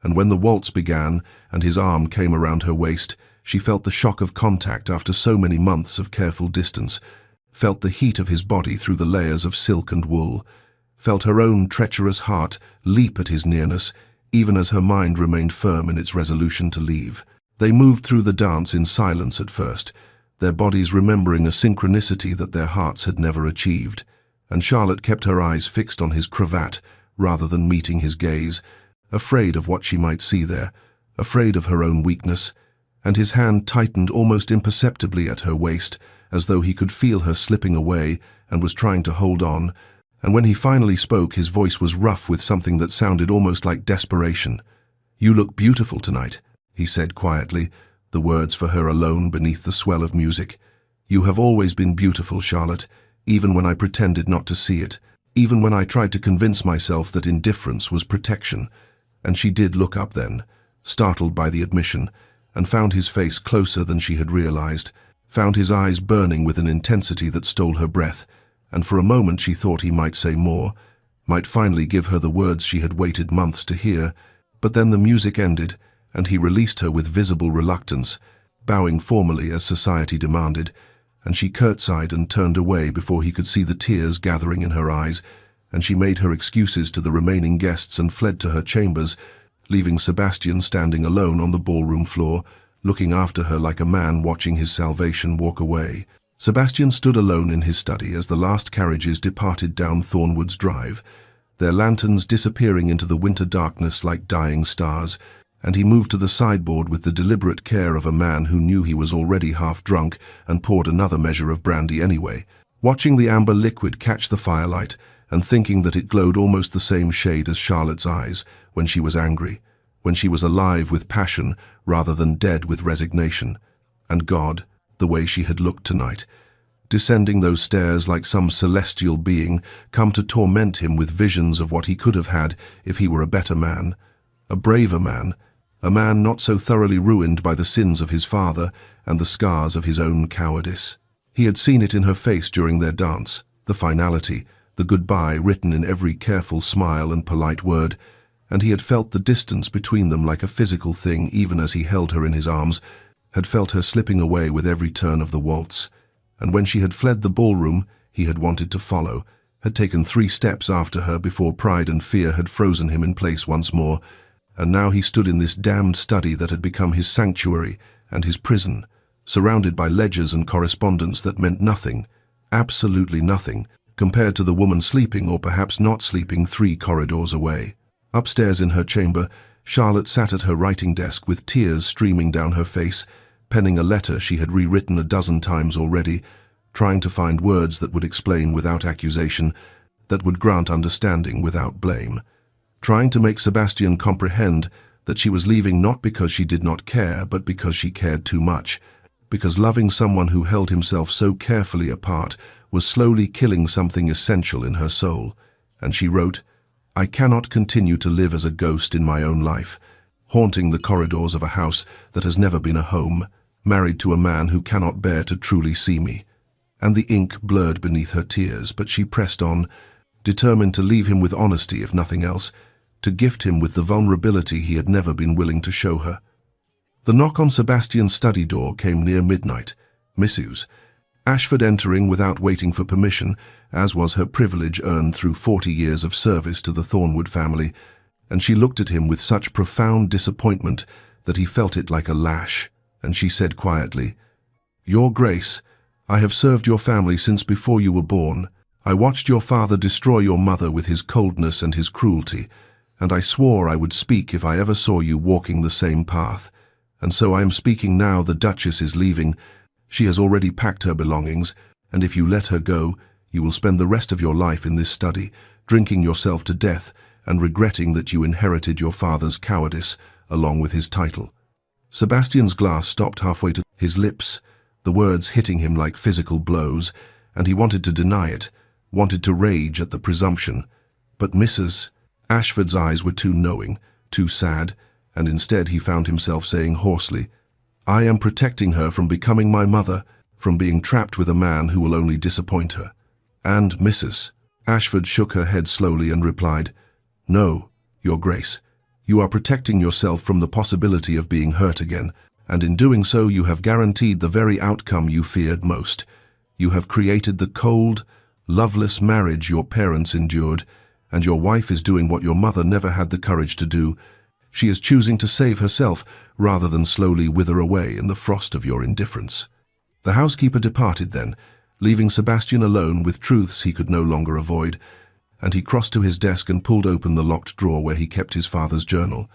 Speaker 1: And when the waltz began and his arm came around her waist, she felt the shock of contact after so many months of careful distance, felt the heat of his body through the layers of silk and wool, felt her own treacherous heart leap at his nearness, even as her mind remained firm in its resolution to leave. They moved through the dance in silence at first, their bodies remembering a synchronicity that their hearts had never achieved, and Charlotte kept her eyes fixed on his cravat rather than meeting his gaze, afraid of what she might see there, afraid of her own weakness, and his hand tightened almost imperceptibly at her waist, as though he could feel her slipping away and was trying to hold on, and when he finally spoke, his voice was rough with something that sounded almost like desperation. "You look beautiful tonight," he said quietly, the words for her alone beneath the swell of music. "You have always been beautiful, Charlotte, even when I pretended not to see it, even when I tried to convince myself that indifference was protection." And she did look up then, startled by the admission, and found his face closer than she had realized, found his eyes burning with an intensity that stole her breath, and for a moment she thought he might say more, might finally give her the words she had waited months to hear. But then the music ended, and he released her with visible reluctance, bowing formally as society demanded, and she curtsied and turned away before he could see the tears gathering in her eyes, and she made her excuses to the remaining guests and fled to her chambers, leaving Sebastian standing alone on the ballroom floor, looking after her like a man watching his salvation walk away. Sebastian stood alone in his study as the last carriages departed down Thornwood's Drive, their lanterns disappearing into the winter darkness like dying stars, and he moved to the sideboard with the deliberate care of a man who knew he was already half drunk and poured another measure of brandy anyway, watching the amber liquid catch the firelight and thinking that it glowed almost the same shade as Charlotte's eyes when she was angry, when she was alive with passion rather than dead with resignation. And God, the way she had looked tonight, descending those stairs like some celestial being, come to torment him with visions of what he could have had if he were a better man, a braver man, a man not so thoroughly ruined by the sins of his father and the scars of his own cowardice. He had seen it in her face during their dance, the finality, the goodbye written in every careful smile and polite word, and he had felt the distance between them like a physical thing even as he held her in his arms, had felt her slipping away with every turn of the waltz, and when she had fled the ballroom, he had wanted to follow, had taken 3 steps after her before pride and fear had frozen him in place once more, and now he stood in this damned study that had become his sanctuary and his prison, surrounded by ledgers and correspondence that meant nothing, absolutely nothing, compared to the woman sleeping or perhaps not sleeping 3 corridors away. Upstairs in her chamber, Charlotte sat at her writing desk with tears streaming down her face, penning a letter she had rewritten a dozen times already, trying to find words that would explain without accusation, that would grant understanding without blame, trying to make Sebastian comprehend that she was leaving not because she did not care, but because she cared too much, because loving someone who held himself so carefully apart was slowly killing something essential in her soul. And she wrote, "I cannot continue to live as a ghost in my own life, haunting the corridors of a house that has never been a home, married to a man who cannot bear to truly see me." And the ink blurred beneath her tears, but she pressed on, determined to leave him with honesty if nothing else, to gift him with the vulnerability he had never been willing to show her. The knock on Sebastian's study door came near midnight. Missus Ashford entering without waiting for permission, as was her privilege earned through 40 years of service to the Thornwood family, and she looked at him with such profound disappointment that he felt it like a lash, and she said quietly, "Your Grace, I have served your family since before you were born. I watched your father destroy your mother with his coldness and his cruelty, and I swore I would speak if I ever saw you walking the same path. And so I am speaking now. The Duchess is leaving. She has already packed her belongings, and if you let her go, you will spend the rest of your life in this study, drinking yourself to death and regretting that you inherited your father's cowardice along with his title." Sebastian's glass stopped halfway to his lips, the words hitting him like physical blows, and he wanted to deny it, wanted to rage at the presumption. But Mrs. Ashford's eyes were too knowing, too sad, and instead he found himself saying hoarsely, I am protecting her from becoming my mother, from being trapped with a man who will only disappoint her. And, Mrs. Ashford shook her head slowly and replied, No, Your Grace. You are protecting yourself from the possibility of being hurt again, and in doing so you have guaranteed the very outcome you feared most. You have created the cold, loveless marriage your parents endured, and your wife is doing what your mother never had the courage to do. She is choosing to save herself rather than slowly wither away in the frost of your indifference. The housekeeper departed then, leaving Sebastian alone with truths he could no longer avoid, and he crossed to his desk and pulled open the locked drawer where he kept his father's journal,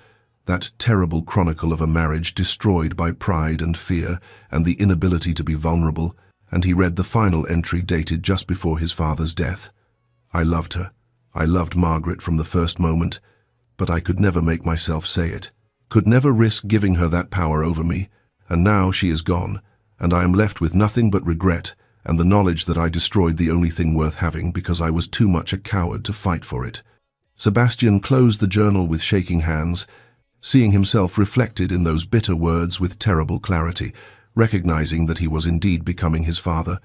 Speaker 1: that terrible chronicle of a marriage destroyed by pride and fear and the inability to be vulnerable, and he read the final entry dated just before his father's death. I loved her. I loved Margaret from the first moment, but I could never make myself say it, could never risk giving her that power over me, and now she is gone, and I am left with nothing but regret and the knowledge that I destroyed the only thing worth having because I was too much a coward to fight for it. Sebastian closed the journal with shaking hands, seeing himself reflected in those bitter words with terrible clarity, recognizing that he was indeed becoming his father,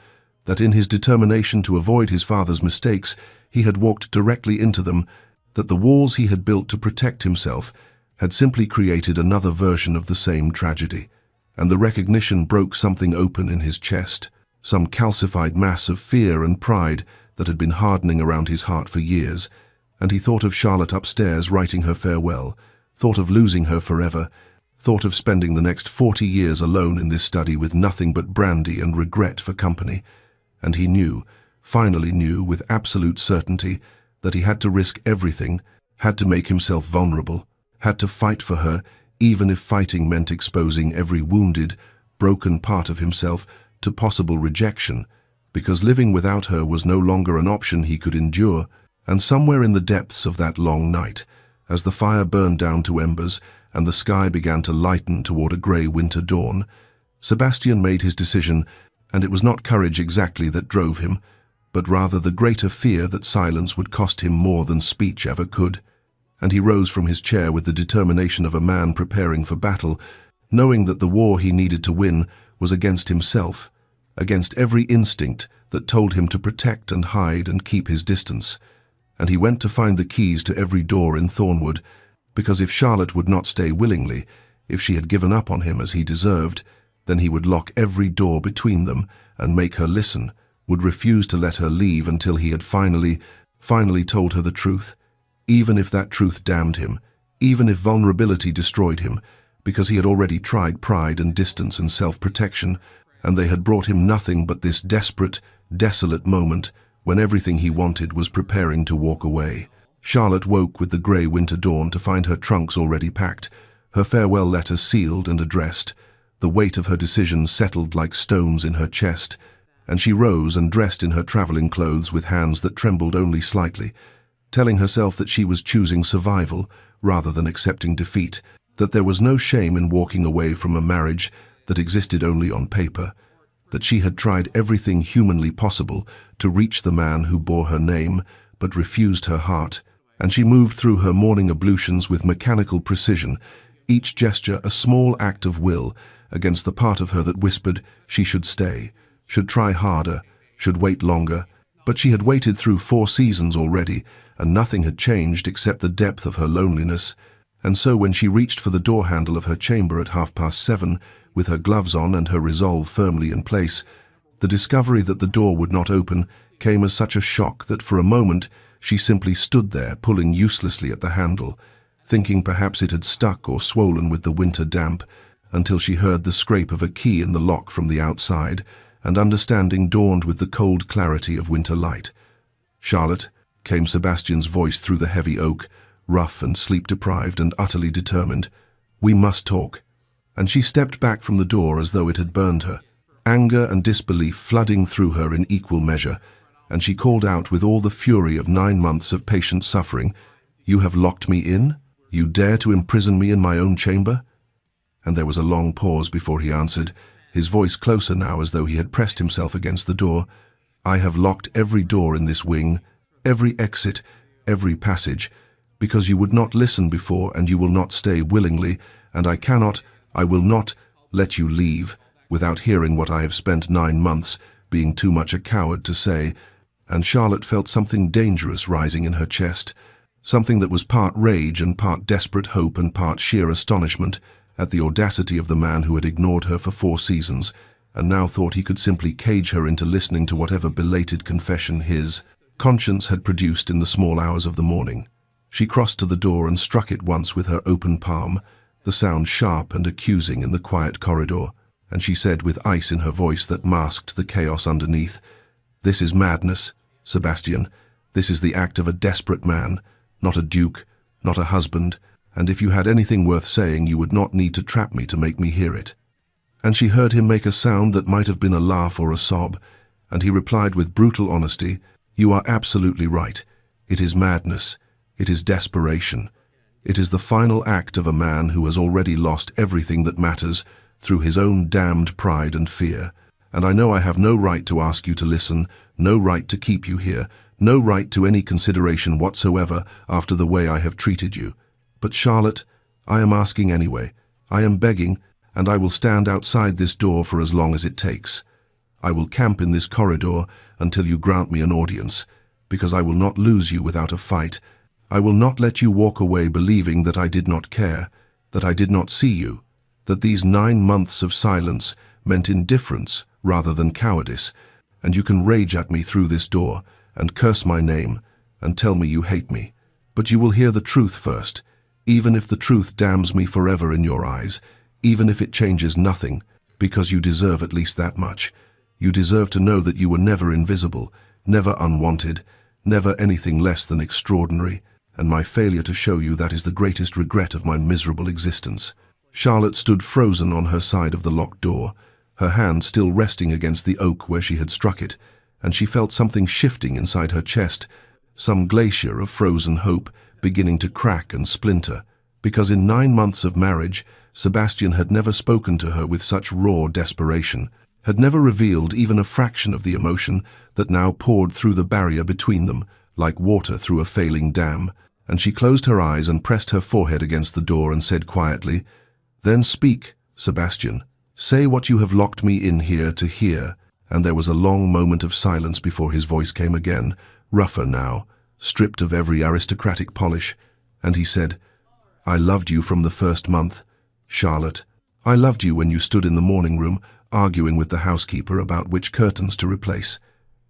Speaker 1: that in his determination to avoid his father's mistakes, he had walked directly into them, that the walls he had built to protect himself had simply created another version of the same tragedy, and the recognition broke something open in his chest, some calcified mass of fear and pride that had been hardening around his heart for years, and he thought of Charlotte upstairs writing her farewell, thought of losing her forever, thought of spending the next 40 years alone in this study with nothing but brandy and regret for company, and he knew, finally knew with absolute certainty, that he had to risk everything, had to make himself vulnerable, had to fight for her, even if fighting meant exposing every wounded, broken part of himself to possible rejection, because living without her was no longer an option he could endure. And somewhere in the depths of that long night, as the fire burned down to embers and the sky began to lighten toward a grey winter dawn, Sebastian made his decision, and it was not courage exactly that drove him, but rather the greater fear that silence would cost him more than speech ever could. And he rose from his chair with the determination of a man preparing for battle, knowing that the war he needed to win was against himself, against every instinct that told him to protect and hide and keep his distance. And he went to find the keys to every door in Thornwood, because if Charlotte would not stay willingly, if she had given up on him as he deserved, then he would lock every door between them and make her listen, would refuse to let her leave until he had finally told her the truth, even if that truth damned him, even if vulnerability destroyed him, because he had already tried pride and distance and self-protection, and they had brought him nothing but this desperate, desolate moment when everything he wanted was preparing to walk away. Charlotte woke with the grey winter dawn to find her trunks already packed, her farewell letter sealed and addressed, the weight of her decision settled like stones in her chest, and she rose and dressed in her traveling clothes with hands that trembled only slightly, telling herself that she was choosing survival rather than accepting defeat, that there was no shame in walking away from a marriage that existed only on paper, that she had tried everything humanly possible to reach the man who bore her name but refused her heart, and she moved through her morning ablutions with mechanical precision, each gesture a small act of will against the part of her that whispered she should stay, should try harder, should wait longer. But she had waited through 4 seasons already, and nothing had changed except the depth of her loneliness. And so when she reached for the door handle of her chamber at 7:30, with her gloves on and her resolve firmly in place, the discovery that the door would not open came as such a shock that for a moment she simply stood there pulling uselessly at the handle, thinking perhaps it had stuck or swollen with the winter damp, until she heard the scrape of a key in the lock from the outside, and understanding dawned with the cold clarity of winter light. "Charlotte," came Sebastian's voice through the heavy oak, rough and sleep-deprived and utterly determined. "We must talk." And she stepped back from the door as though it had burned her, anger and disbelief flooding through her in equal measure, and she called out with all the fury of 9 months of patient suffering, "You have locked me in? You dare to imprison me in my own chamber?" And there was a long pause before he answered, his voice closer now as though he had pressed himself against the door. "I have locked every door in this wing, every exit, every passage, because you would not listen before and you will not stay willingly, and I will not, let you leave, without hearing what I have spent 9 months, being too much a coward to say, and Charlotte felt something dangerous rising in her chest, something that was part rage and part desperate hope and part sheer astonishment at the audacity of the man who had ignored her for 4 seasons, and now thought he could simply cage her into listening to whatever belated confession his conscience had produced in the small hours of the morning. She crossed to the door and struck it once with her open palm, the sound sharp and accusing in the quiet corridor, and she said with ice in her voice that masked the chaos underneath, "This is madness, Sebastian. This is the act of a desperate man, not a duke, not a husband, and if you had anything worth saying, you would not need to trap me to make me hear it." And she heard him make a sound that might have been a laugh or a sob, and he replied with brutal honesty, "You are absolutely right. It is madness. It is desperation. It is the final act of a man who has already lost everything that matters through his own damned pride and fear. And I know I have no right to ask you to listen, no right to keep you here, no right to any consideration whatsoever after the way I have treated you. But Charlotte, I am asking anyway. I am begging, and I will stand outside this door for as long as it takes. I will camp in this corridor until you grant me an audience, because I will not lose you without a fight. I will not let you walk away believing that I did not care, that I did not see you, that these 9 months of silence meant indifference rather than cowardice, and you can rage at me through this door and curse my name and tell me you hate me. But you will hear the truth first, even if the truth damns me forever in your eyes, even if it changes nothing, because you deserve at least that much. You deserve to know that you were never invisible, never unwanted, never anything less than extraordinary, and my failure to show you that is the greatest regret of my miserable existence." Charlotte stood frozen on her side of the locked door, her hand still resting against the oak where she had struck it, and she felt something shifting inside her chest, some glacier of frozen hope beginning to crack and splinter, because in 9 months of marriage, Sebastian had never spoken to her with such raw desperation, had never revealed even a fraction of the emotion that now poured through the barrier between them, like water through a failing dam, and she closed her eyes and pressed her forehead against the door and said quietly, "Then speak, Sebastian. Say what you have locked me in here to hear." And there was a long moment of silence before his voice came again, rougher now, stripped of every aristocratic polish, and he said, "I loved you from the first month, Charlotte. I loved you when you stood in the morning room, arguing with the housekeeper about which curtains to replace.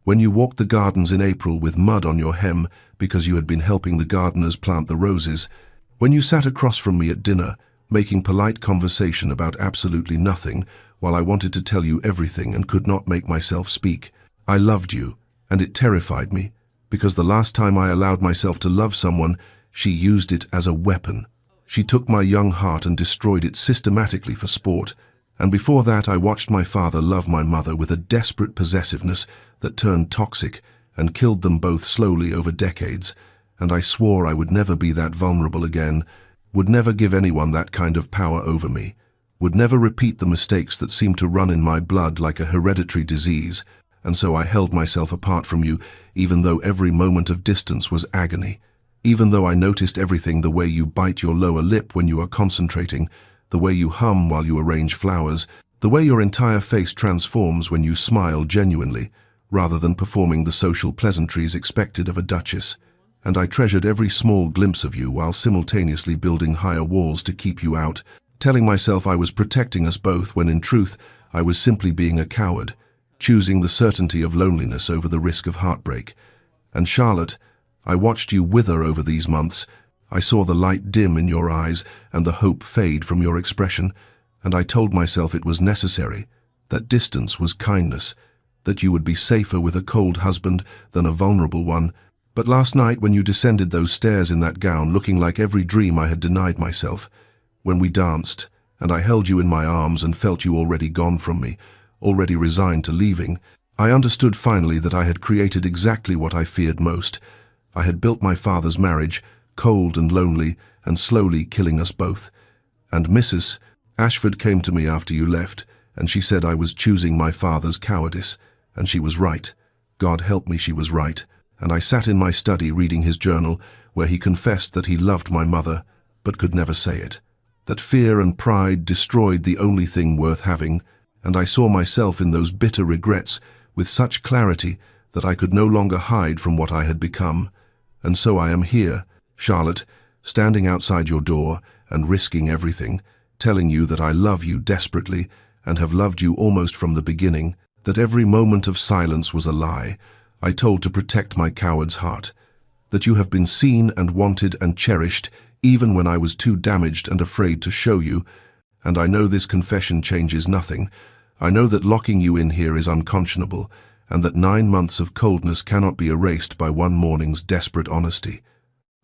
Speaker 1: When you walked the gardens in April with mud on your hem because you had been helping the gardeners plant the roses. When you sat across from me at dinner, making polite conversation about absolutely nothing, while I wanted to tell you everything and could not make myself speak. I loved you, and it terrified me, because the last time I allowed myself to love someone, she used it as a weapon. She took my young heart and destroyed it systematically for sport, and before that I watched my father love my mother with a desperate possessiveness that turned toxic and killed them both slowly over decades, and I swore I would never be that vulnerable again, would never give anyone that kind of power over me, would never repeat the mistakes that seemed to run in my blood like a hereditary disease, and so I held myself apart from you, even though every moment of distance was agony, even though I noticed everything, the way you bite your lower lip when you are concentrating, the way you hum while you arrange flowers, the way your entire face transforms when you smile genuinely, rather than performing the social pleasantries expected of a duchess. And I treasured every small glimpse of you while simultaneously building higher walls to keep you out, telling myself I was protecting us both when in truth I was simply being a coward, choosing the certainty of loneliness over the risk of heartbreak. And Charlotte, I watched you wither over these months. I saw the light dim in your eyes and the hope fade from your expression, and I told myself it was necessary, that distance was kindness, that you would be safer with a cold husband than a vulnerable one. But last night when you descended those stairs in that gown looking like every dream I had denied myself, when we danced, and I held you in my arms and felt you already gone from me, already resigned to leaving, I understood finally that I had created exactly what I feared most. I had built my father's marriage, cold and lonely, and slowly killing us both. And Mrs. Ashford came to me after you left, and she said I was choosing my father's cowardice, and she was right. God help me, she was right. And I sat in my study reading his journal, where he confessed that he loved my mother, but could never say it. that fear and pride destroyed the only thing worth having, and I saw myself in those bitter regrets with such clarity that I could no longer hide from what I had become. And so I am here, Charlotte, standing outside your door and risking everything, telling you that I love you desperately and have loved you almost from the beginning, that every moment of silence was a lie I told to protect my coward's heart, that you have been seen and wanted and cherished even when I was too damaged and afraid to show you, and I know this confession changes nothing. I know that locking you in here is unconscionable, and that 9 months of coldness cannot be erased by one morning's desperate honesty.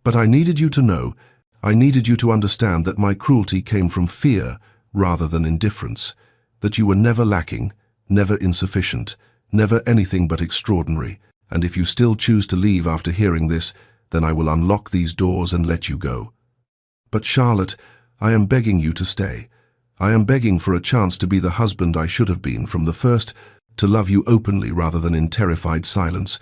Speaker 1: But I needed you to know, I needed you to understand that my cruelty came from fear rather than indifference, that you were never lacking, never insufficient, never anything but extraordinary, and if you still choose to leave after hearing this, then I will unlock these doors and let you go. But Charlotte, I am begging you to stay. I am begging for a chance to be the husband I should have been from the first, to love you openly rather than in terrified silence,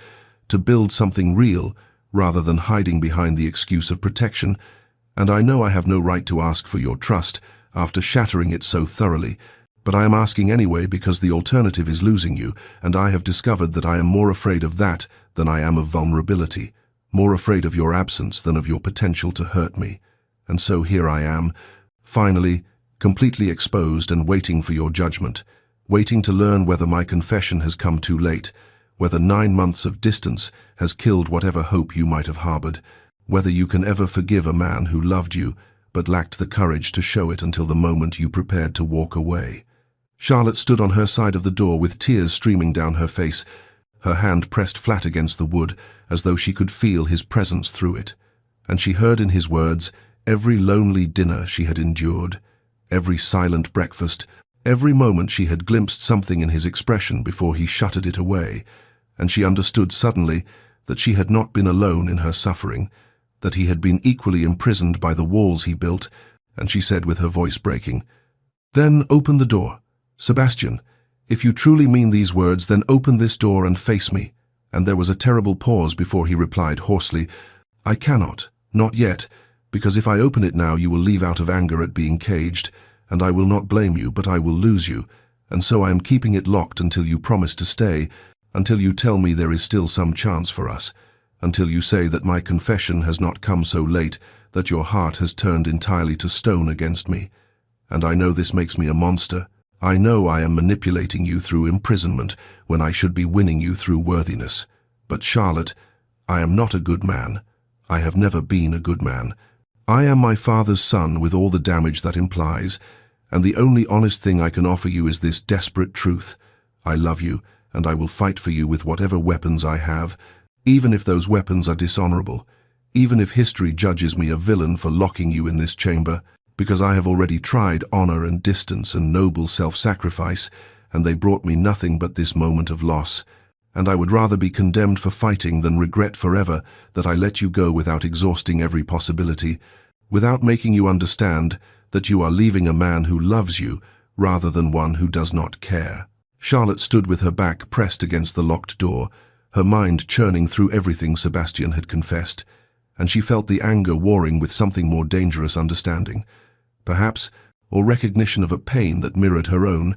Speaker 1: to build something real rather than hiding behind the excuse of protection, and I know I have no right to ask for your trust after shattering it so thoroughly, but I am asking anyway because the alternative is losing you, and I have discovered that I am more afraid of that than I am of vulnerability, more afraid of your absence than of your potential to hurt me. And so here I am, finally, completely exposed and waiting for your judgment, waiting to learn whether my confession has come too late, whether 9 months of distance has killed whatever hope you might have harbored, whether you can ever forgive a man who loved you but lacked the courage to show it until the moment you prepared to walk away. Charlotte stood on her side of the door with tears streaming down her face, her hand pressed flat against the wood as though she could feel his presence through it, and she heard in his words every lonely dinner she had endured, every silent breakfast, every moment she had glimpsed something in his expression before he shuttered it away, and she understood suddenly that she had not been alone in her suffering, that he had been equally imprisoned by the walls he built, and she said with her voice breaking, "Then open the door. Sebastian, if you truly mean these words, then open this door and face me." And there was a terrible pause before he replied hoarsely, "I cannot, not yet, because if I open it now you will leave out of anger at being caged, and I will not blame you, but I will lose you, and so I am keeping it locked until you promise to stay, until you tell me there is still some chance for us, until you say that my confession has not come so late that your heart has turned entirely to stone against me. And I know this makes me a monster. I know I am manipulating you through imprisonment when I should be winning you through worthiness. But Charlotte, I am not a good man. I have never been a good man. I am my father's son with all the damage that implies, and the only honest thing I can offer you is this desperate truth. I love you, and I will fight for you with whatever weapons I have, even if those weapons are dishonorable, even if history judges me a villain for locking you in this chamber, because I have already tried honor and distance and noble self-sacrifice, and they brought me nothing but this moment of loss, and I would rather be condemned for fighting than regret forever that I let you go without exhausting every possibility, without making you understand that you are leaving a man who loves you rather than one who does not care." Charlotte stood with her back pressed against the locked door, her mind churning through everything Sebastian had confessed, and she felt the anger warring with something more dangerous understanding, perhaps, or recognition of a pain that mirrored her own,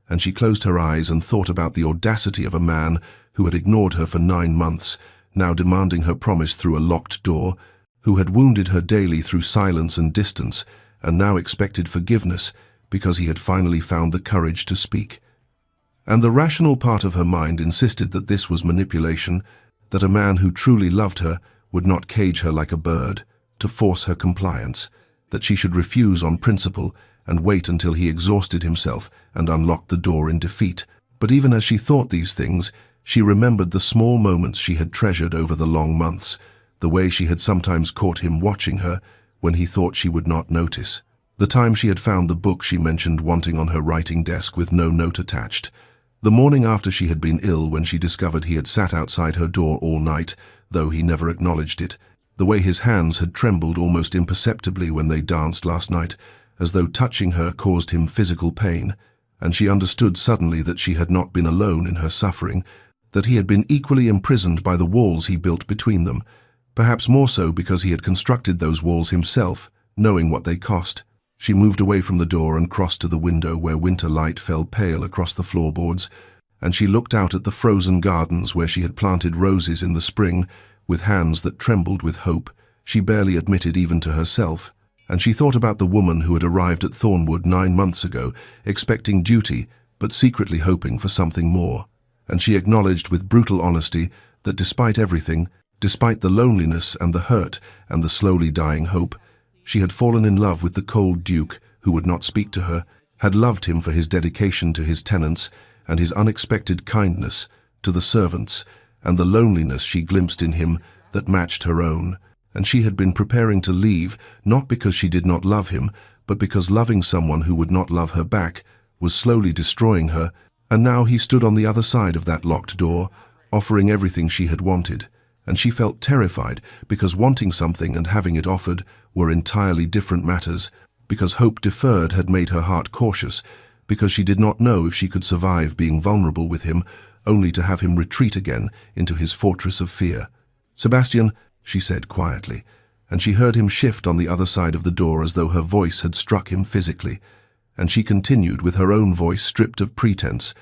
Speaker 1: and she closed her eyes and thought about the audacity of a man who had ignored her for 9 months, now demanding her promise through a locked door, who had wounded her daily through silence and distance, and now expected forgiveness because he had finally found the courage to speak. And the rational part of her mind insisted that this was manipulation, that a man who truly loved her would not cage her like a bird, to force her compliance, that she should refuse on principle and wait until he exhausted himself and unlocked the door in defeat. But even as she thought these things, she remembered the small moments she had treasured over the long months, the way she had sometimes caught him watching her when he thought she would not notice, the time she had found the book she mentioned wanting on her writing desk with no note attached, the morning after she had been ill when she discovered he had sat outside her door all night, though he never acknowledged it, the way his hands had trembled almost imperceptibly when they danced last night, as though touching her caused him physical pain, and she understood suddenly that she had not been alone in her suffering, that he had been equally imprisoned by the walls he built between them, perhaps more so because he had constructed those walls himself, knowing what they cost. She moved away from the door and crossed to the window where winter light fell pale across the floorboards, and she looked out at the frozen gardens where she had planted roses in the spring with hands that trembled with hope she barely admitted even to herself. And she thought about the woman who had arrived at Thornwood 9 months ago, expecting duty but secretly hoping for something more. And she acknowledged with brutal honesty that despite everything, despite the loneliness and the hurt and the slowly dying hope, she had fallen in love with the cold Duke who would not speak to her, had loved him for his dedication to his tenants and his unexpected kindness to the servants, and the loneliness she glimpsed in him that matched her own. And she had been preparing to leave, not because she did not love him, but because loving someone who would not love her back was slowly destroying her, and now he stood on the other side of that locked door, offering everything she had wanted. And she felt terrified, because wanting something and having it offered were entirely different matters, because hope deferred had made her heart cautious, because she did not know if she could survive being vulnerable with him, only to have him retreat again into his fortress of fear. "Sebastian," she said quietly, and she heard him shift on the other side of the door as though her voice had struck him physically. And she continued with her own voice stripped of pretense,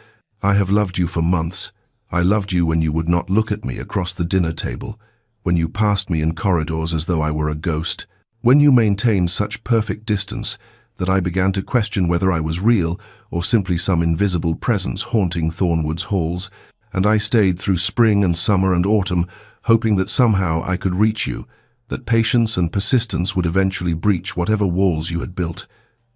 Speaker 1: "I have loved you for months. I loved you when you would not look at me across the dinner table, when you passed me in corridors as though I were a ghost, when you maintained such perfect distance that I began to question whether I was real or simply some invisible presence haunting Thornwood's halls, and I stayed through spring and summer and autumn, hoping that somehow I could reach you, that patience and persistence would eventually breach whatever walls you had built.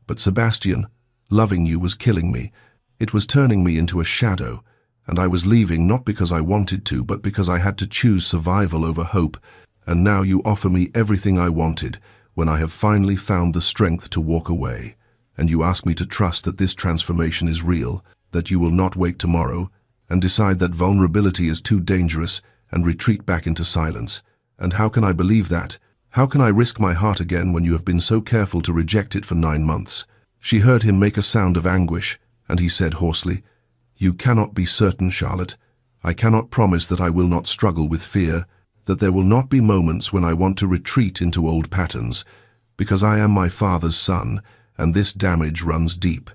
Speaker 1: But Sebastian, loving you was killing me. It was turning me into a shadow, and I was leaving not because I wanted to, but because I had to choose survival over hope. And now you offer me everything I wanted, when I have finally found the strength to walk away. And you ask me to trust that this transformation is real, that you will not wake tomorrow, and decide that vulnerability is too dangerous, and retreat back into silence. And how can I believe that? How can I risk my heart again when you have been so careful to reject it for 9 months? She heard him make a sound of anguish, and he said hoarsely, "You cannot be certain, Charlotte. I cannot promise that I will not struggle with fear, that there will not be moments when I want to retreat into old patterns, because I am my father's son, and this damage runs deep.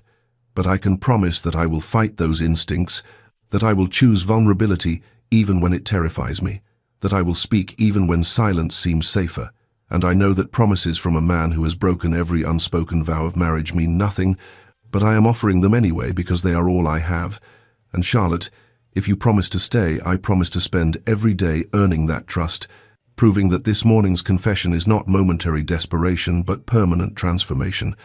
Speaker 1: But I can promise that I will fight those instincts, that I will choose vulnerability even when it terrifies me, that I will speak even when silence seems safer. And I know that promises from a man who has broken every unspoken vow of marriage mean nothing, but I am offering them anyway because they are all I have. And Charlotte, if you promise to stay, I promise to spend every day earning that trust, proving that this morning's confession is not momentary desperation but permanent transformation.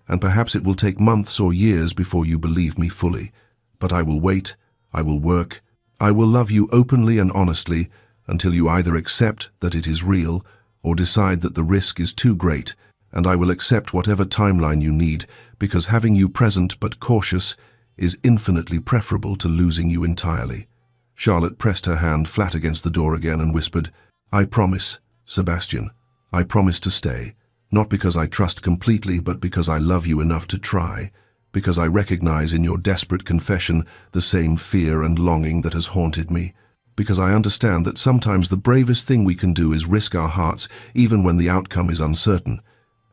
Speaker 1: And perhaps it will take months or years before you believe me fully. But I will wait, I will work, I will love you openly and honestly until you either accept that it is real or decide that the risk is too great, and I will accept whatever timeline you need, because having you present but cautious is infinitely preferable to losing you entirely." Charlotte pressed her hand flat against the door again and whispered, "I promise, Sebastian, I promise to stay, not because I trust completely, but because I love you enough to try, because I recognize in your desperate confession the same fear and longing that has haunted me, because I understand that sometimes the bravest thing we can do is risk our hearts even when the outcome is uncertain."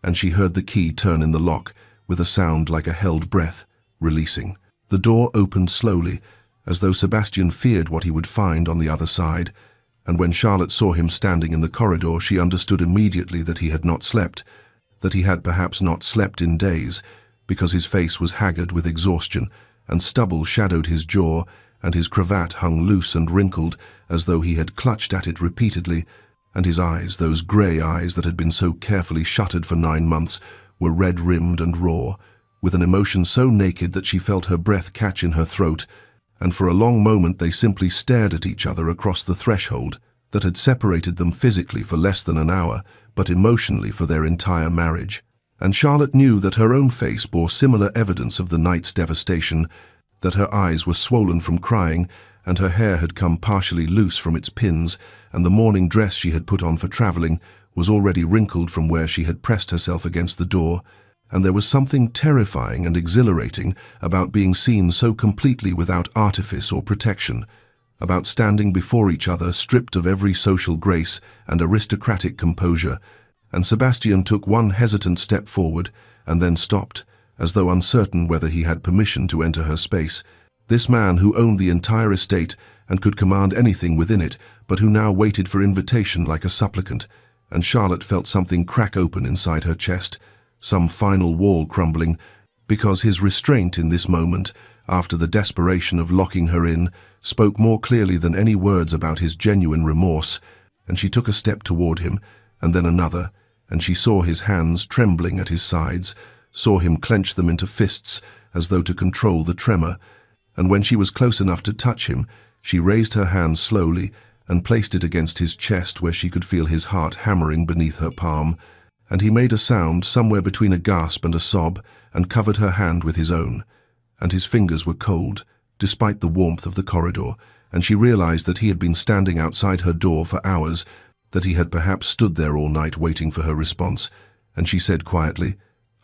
Speaker 1: And she heard the key turn in the lock with a sound like a held breath, releasing. The door opened slowly, as though Sebastian feared what he would find on the other side, and when Charlotte saw him standing in the corridor, she understood immediately that he had not slept, that he had perhaps not slept in days, because his face was haggard with exhaustion, and stubble shadowed his jaw, and his cravat hung loose and wrinkled as though he had clutched at it repeatedly, and his eyes, those grey eyes that had been so carefully shuttered for 9 months, were red-rimmed and raw, with an emotion so naked that she felt her breath catch in her throat, and for a long moment they simply stared at each other across the threshold that had separated them physically for less than an hour, but emotionally for their entire marriage. And Charlotte knew that her own face bore similar evidence of the night's devastation, that her eyes were swollen from crying, and her hair had come partially loose from its pins, and the morning dress she had put on for traveling was already wrinkled from where she had pressed herself against the door, and there was something terrifying and exhilarating about being seen so completely without artifice or protection, about standing before each other stripped of every social grace and aristocratic composure. And Sebastian took one hesitant step forward, and then stopped, as though uncertain whether he had permission to enter her space. This man who owned the entire estate and could command anything within it, but who now waited for invitation like a supplicant. And Charlotte felt something crack open inside her chest, some final wall crumbling, because his restraint in this moment, after the desperation of locking her in, spoke more clearly than any words about his genuine remorse. And she took a step toward him, and then another, and she saw his hands trembling at his sides, saw him clench them into fists as though to control the tremor. And when she was close enough to touch him, she raised her hand slowly and placed it against his chest where she could feel his heart hammering beneath her palm. And he made a sound somewhere between a gasp and a sob and covered her hand with his own. And his fingers were cold, despite the warmth of the corridor, and she realized that he had been standing outside her door for hours, that he had perhaps stood there all night waiting for her response. And she said quietly,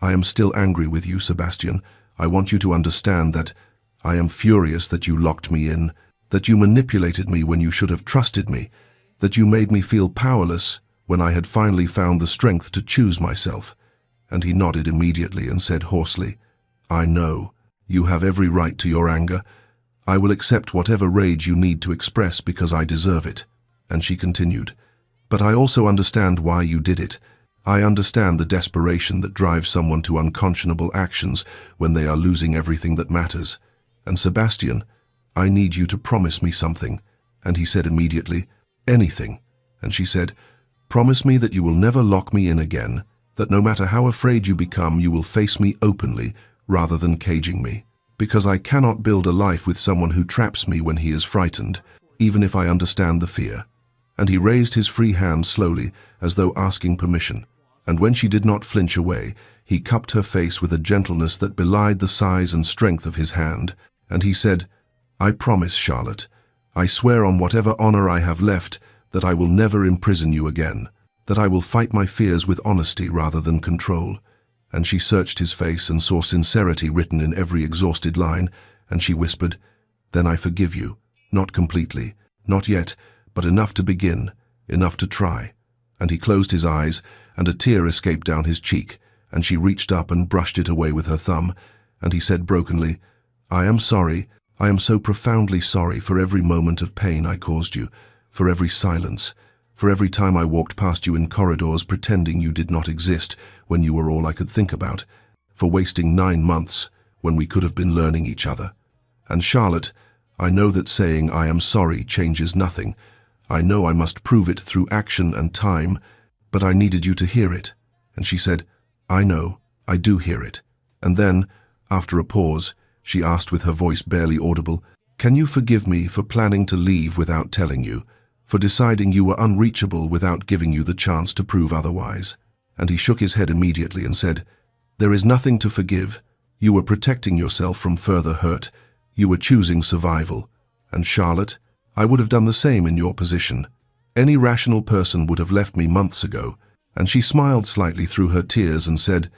Speaker 1: "I am still angry with you, Sebastian. I want you to understand that I am furious that you locked me in, that you manipulated me when you should have trusted me, that you made me feel powerless when I had finally found the strength to choose myself." And he nodded immediately and said hoarsely, "I know. You have every right to your anger. I will accept whatever rage you need to express because I deserve it." And she continued, "But I also understand why you did it. I understand the desperation that drives someone to unconscionable actions when they are losing everything that matters. And Sebastian, I need you to promise me something." And he said immediately, "Anything." And she said, "Promise me that you will never lock me in again, that no matter how afraid you become, you will face me openly rather than caging me. Because I cannot build a life with someone who traps me when he is frightened, even if I understand the fear." And he raised his free hand slowly, as though asking permission. And when she did not flinch away, he cupped her face with a gentleness that belied the size and strength of his hand. And he said, "I promise, Charlotte, I swear on whatever honor I have left that I will never imprison you again, that I will fight my fears with honesty rather than control." And she searched his face and saw sincerity written in every exhausted line, and she whispered, "Then I forgive you, not completely, not yet, but enough to begin, enough to try." And he closed his eyes, and a tear escaped down his cheek, and she reached up and brushed it away with her thumb, and he said brokenly, "I am sorry, I am so profoundly sorry for every moment of pain I caused you, for every silence, for every time I walked past you in corridors pretending you did not exist when you were all I could think about, for wasting 9 months when we could have been learning each other. And Charlotte, I know that saying I am sorry changes nothing. I know I must prove it through action and time, but I needed you to hear it." And she said, "I know, I do hear it." And then, after a pause, she asked with her voice barely audible, "Can you forgive me for planning to leave without telling you, for deciding you were unreachable without giving you the chance to prove otherwise?" And he shook his head immediately and said, "There is nothing to forgive. You were protecting yourself from further hurt. You were choosing survival. And Charlotte, I would have done the same in your position. Any rational person would have left me months ago." And she smiled slightly through her tears and said,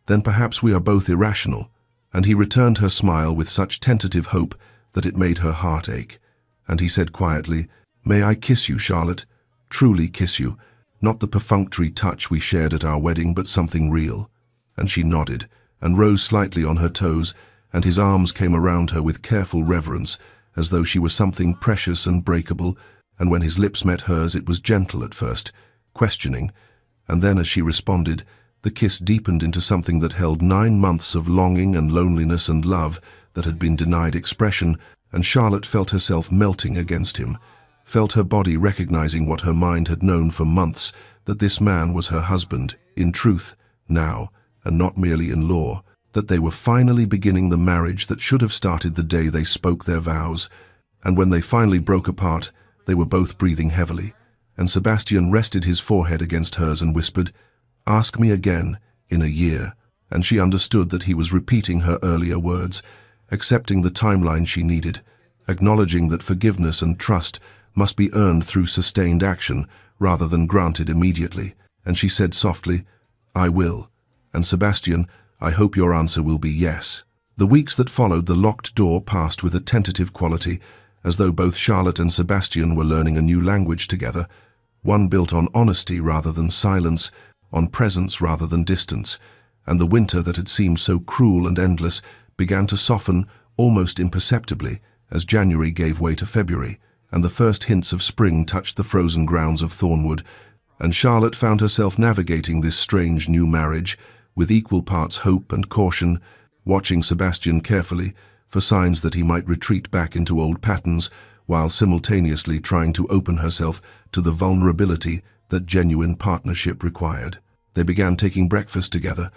Speaker 1: "Then perhaps we are both irrational." And he returned her smile with such tentative hope that it made her heart ache. And he said quietly, "May I kiss you, Charlotte? Truly kiss you, not the perfunctory touch we shared at our wedding, but something real." And she nodded and rose slightly on her toes, and his arms came around her with careful reverence, as though she was something precious and breakable, and when his lips met hers it was gentle at first, questioning, and then as she responded, the kiss deepened into something that held 9 months of longing and loneliness and love that had been denied expression, and Charlotte felt herself melting against him, felt her body recognizing what her mind had known for months, that this man was her husband, in truth, now, and not merely in law, that they were finally beginning the marriage that should have started the day they spoke their vows. And when they finally broke apart, they were both breathing heavily, and Sebastian rested his forehead against hers and whispered, "Ask me again, in a year." And she understood that he was repeating her earlier words, accepting the timeline she needed, acknowledging that forgiveness and trust must be earned through sustained action rather than granted immediately. And she said softly, "I will. And Sebastian, I hope your answer will be yes." The weeks that followed the locked door passed with a tentative quality, as though both Charlotte and Sebastian were learning a new language together, one built on honesty rather than silence, on presence rather than distance. and the winter that had seemed so cruel and endless began to soften almost imperceptibly as January gave way to February, and the first hints of spring touched the frozen grounds of Thornwood, and Charlotte found herself navigating this strange new marriage with equal parts hope and caution, watching Sebastian carefully for signs that he might retreat back into old patterns, while simultaneously trying to open herself to the vulnerability that genuine partnership required. They began taking breakfast together,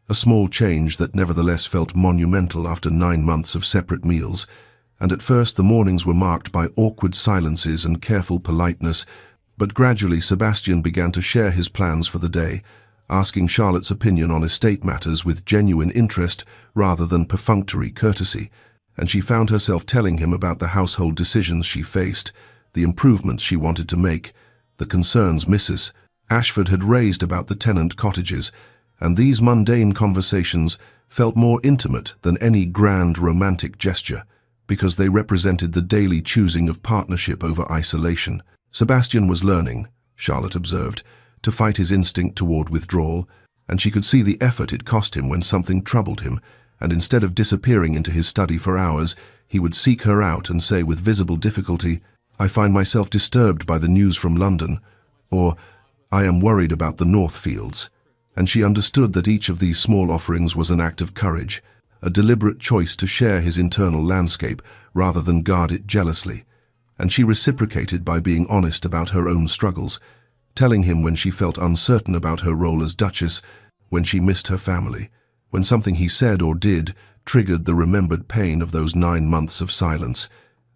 Speaker 1: a small change that nevertheless felt monumental after 9 months of separate meals, and at first the mornings were marked by awkward silences and careful politeness, but gradually Sebastian began to share his plans for the day, asking Charlotte's opinion on estate matters with genuine interest rather than perfunctory courtesy, and she found herself telling him about the household decisions she faced, the improvements she wanted to make, the concerns Mrs. Ashford had raised about the tenant cottages, and these mundane conversations felt more intimate than any grand romantic gesture, because they represented the daily choosing of partnership over isolation. Sebastian was learning, Charlotte observed, to fight his instinct toward withdrawal, and she could see the effort it cost him when something troubled him, and instead of disappearing into his study for hours, he would seek her out and say with visible difficulty, "I find myself disturbed by the news from London," or "I am worried about the Northfields," and she understood that each of these small offerings was an act of courage, a deliberate choice to share his internal landscape rather than guard it jealously, and she reciprocated by being honest about her own struggles, telling him when she felt uncertain about her role as Duchess, when she missed her family, when something he said or did triggered the remembered pain of those 9 months of silence,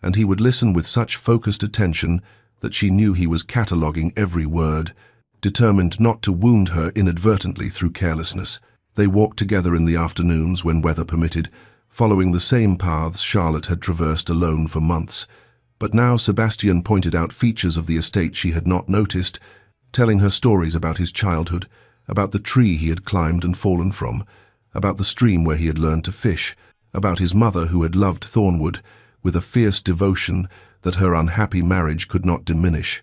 Speaker 1: and he would listen with such focused attention that she knew he was cataloguing every word, determined not to wound her inadvertently through carelessness. They walked together in the afternoons when weather permitted, following the same paths Charlotte had traversed alone for months. But now Sebastian pointed out features of the estate she had not noticed, telling her stories about his childhood, about the tree he had climbed and fallen from, about the stream where he had learned to fish, about his mother who had loved Thornwood with a fierce devotion that her unhappy marriage could not diminish.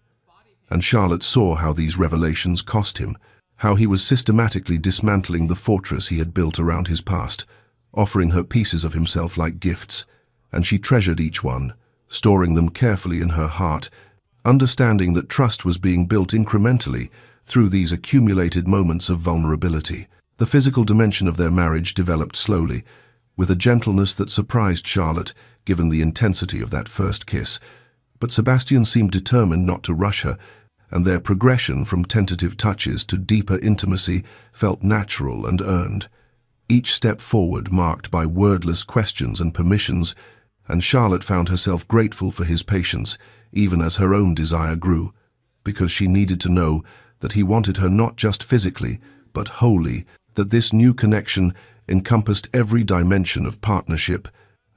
Speaker 1: And Charlotte saw how these revelations cost him, how he was systematically dismantling the fortress he had built around his past, offering her pieces of himself like gifts, and she treasured each one, storing them carefully in her heart, understanding that trust was being built incrementally through these accumulated moments of vulnerability. The physical dimension of their marriage developed slowly, with a gentleness that surprised Charlotte, given the intensity of that first kiss. But Sebastian seemed determined not to rush her, and their progression from tentative touches to deeper intimacy felt natural and earned. Each step forward marked by wordless questions and permissions, and Charlotte found herself grateful for his patience, even as her own desire grew, because she needed to know that he wanted her not just physically, but wholly, that this new connection encompassed every dimension of partnership.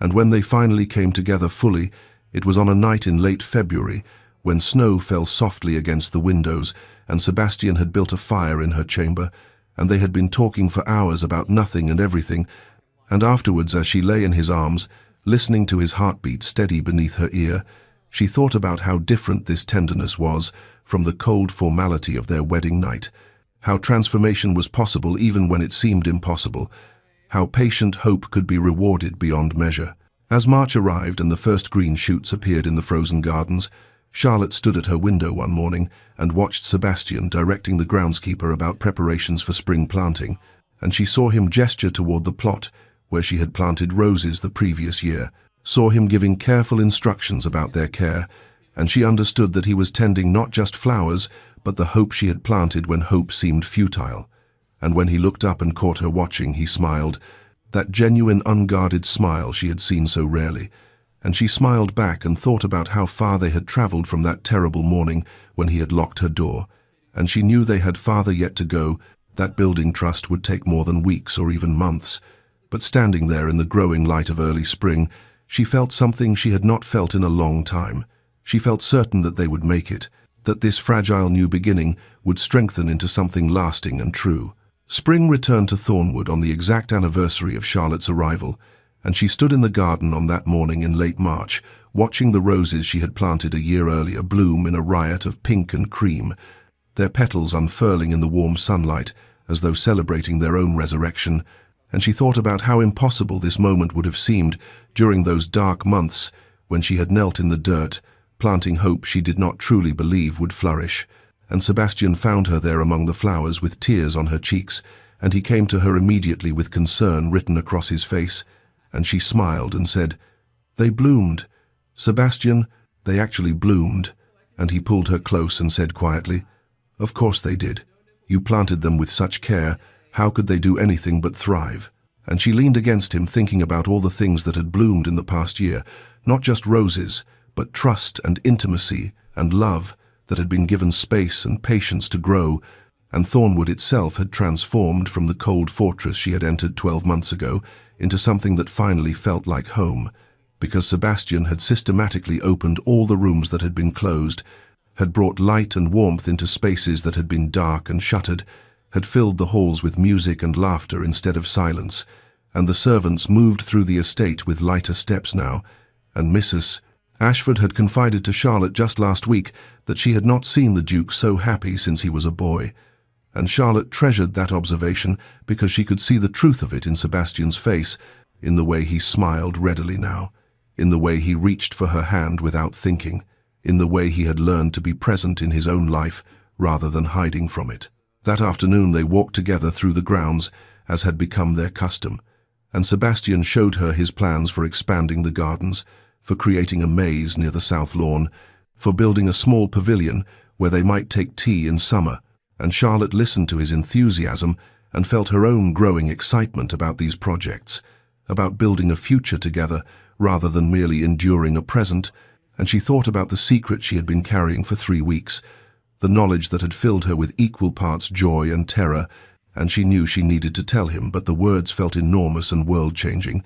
Speaker 1: And when they finally came together fully, it was on a night in late February, when snow fell softly against the windows, and Sebastian had built a fire in her chamber, and they had been talking for hours about nothing and everything, and afterwards, as she lay in his arms, listening to his heartbeat steady beneath her ear, she thought about how different this tenderness was from the cold formality of their wedding night, how transformation was possible even when it seemed impossible, how patient hope could be rewarded beyond measure. As March arrived and the first green shoots appeared in the frozen gardens, Charlotte stood at her window one morning and watched Sebastian directing the groundskeeper about preparations for spring planting, and she saw him gesture toward the plot where she had planted roses the previous year, saw him giving careful instructions about their care, and she understood that he was tending not just flowers, but the hope she had planted when hope seemed futile. And when he looked up and caught her watching, he smiled, that genuine, unguarded smile she had seen so rarely, and she smiled back and thought about how far they had traveled from that terrible morning when he had locked her door, and she knew they had farther yet to go. That building trust would take more than weeks or even months. But standing there in the growing light of early spring, she felt something she had not felt in a long time. She felt certain that they would make it, that this fragile new beginning would strengthen into something lasting and true. Spring returned to Thornwood on the exact anniversary of Charlotte's arrival, and she stood in the garden on that morning in late March, watching the roses she had planted a year earlier bloom in a riot of pink and cream, their petals unfurling in the warm sunlight as though celebrating their own resurrection, and she thought about how impossible this moment would have seemed during those dark months when she had knelt in the dirt, planting hope she did not truly believe would flourish. And Sebastian found her there among the flowers with tears on her cheeks, and he came to her immediately with concern written across his face, and she smiled and said, "They bloomed. Sebastian, they actually bloomed." And he pulled her close and said quietly, "Of course they did. You planted them with such care. How could they do anything but thrive?" And she leaned against him, thinking about all the things that had bloomed in the past year, not just roses, but trust and intimacy and love that had been given space and patience to grow, and Thornwood itself had transformed from the cold fortress she had entered 12 months ago into something that finally felt like home, because Sebastian had systematically opened all the rooms that had been closed, had brought light and warmth into spaces that had been dark and shuttered, had filled the halls with music and laughter instead of silence, and the servants moved through the estate with lighter steps now, and Mrs. Ashford had confided to Charlotte just last week that she had not seen the Duke so happy since he was a boy, and Charlotte treasured that observation because she could see the truth of it in Sebastian's face, in the way he smiled readily now, in the way he reached for her hand without thinking, in the way he had learned to be present in his own life rather than hiding from it. That afternoon they walked together through the grounds, as had become their custom, and Sebastian showed her his plans for expanding the gardens, for creating a maze near the south lawn, for building a small pavilion where they might take tea in summer, and Charlotte listened to his enthusiasm and felt her own growing excitement about these projects, about building a future together rather than merely enduring a present, and she thought about the secret she had been carrying for 3 weeks, the knowledge that had filled her with equal parts joy and terror, and she knew she needed to tell him, but the words felt enormous and world-changing.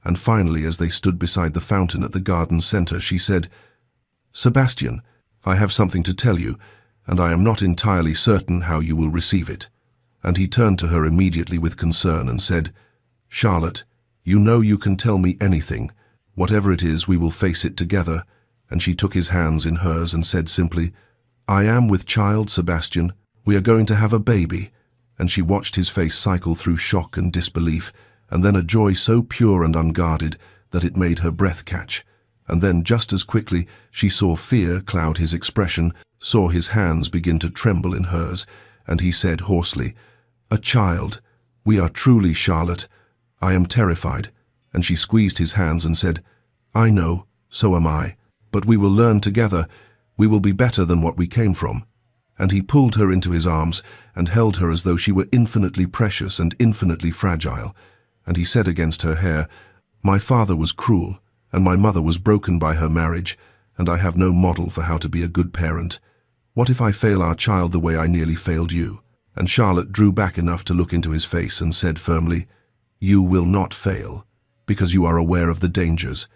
Speaker 1: And finally, as they stood beside the fountain at the garden center, she said, "Sebastian, I have something to tell you, and I am not entirely certain how you will receive it." And he turned to her immediately with concern and said, "Charlotte, you know you can tell me anything. Whatever it is, we will face it together." And she took his hands in hers and said simply, "I am with child, Sebastian. We are going to have a baby." And she watched his face cycle through shock and disbelief, and then a joy so pure and unguarded that it made her breath catch. And then, just as quickly, she saw fear cloud his expression, saw his hands begin to tremble in hers, and he said hoarsely, "A child. We are truly, Charlotte. I am terrified." And she squeezed his hands and said, "I know, so am I. But we will learn together. We will be better than what we came from." And he pulled her into his arms and held her as though she were infinitely precious and infinitely fragile. And he said against her hair, "My father was cruel, and my mother was broken by her marriage, and I have no model for how to be a good parent. What if I fail our child the way I nearly failed you?" And Charlotte drew back enough to look into his face and said firmly, "You will not fail, because you are aware of the dangers,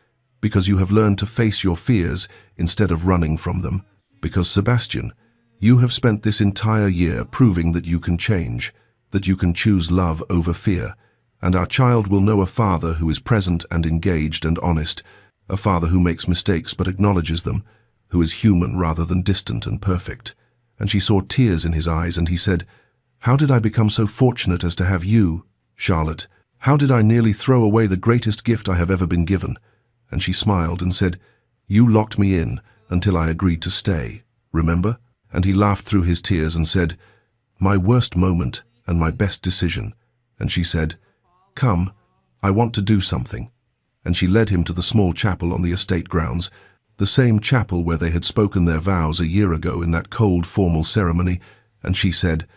Speaker 1: because you have learned to face your fears instead of running from them, because, Sebastian, you have spent this entire year proving that you can change, that you can choose love over fear, and our child will know a father who is present and engaged and honest, a father who makes mistakes but acknowledges them, who is human rather than distant and perfect." And she saw tears in his eyes, and he said, "How did I become so fortunate as to have you, Charlotte? How did I nearly throw away the greatest gift I have ever been given?" And she smiled and said, "You locked me in until I agreed to stay, remember?" And he laughed through his tears and said, "My worst moment and my best decision." And she said, "Come, I want to do something." And she led him to the small chapel on the estate grounds, the same chapel where they had spoken their vows a year ago in that cold, formal ceremony, and she said,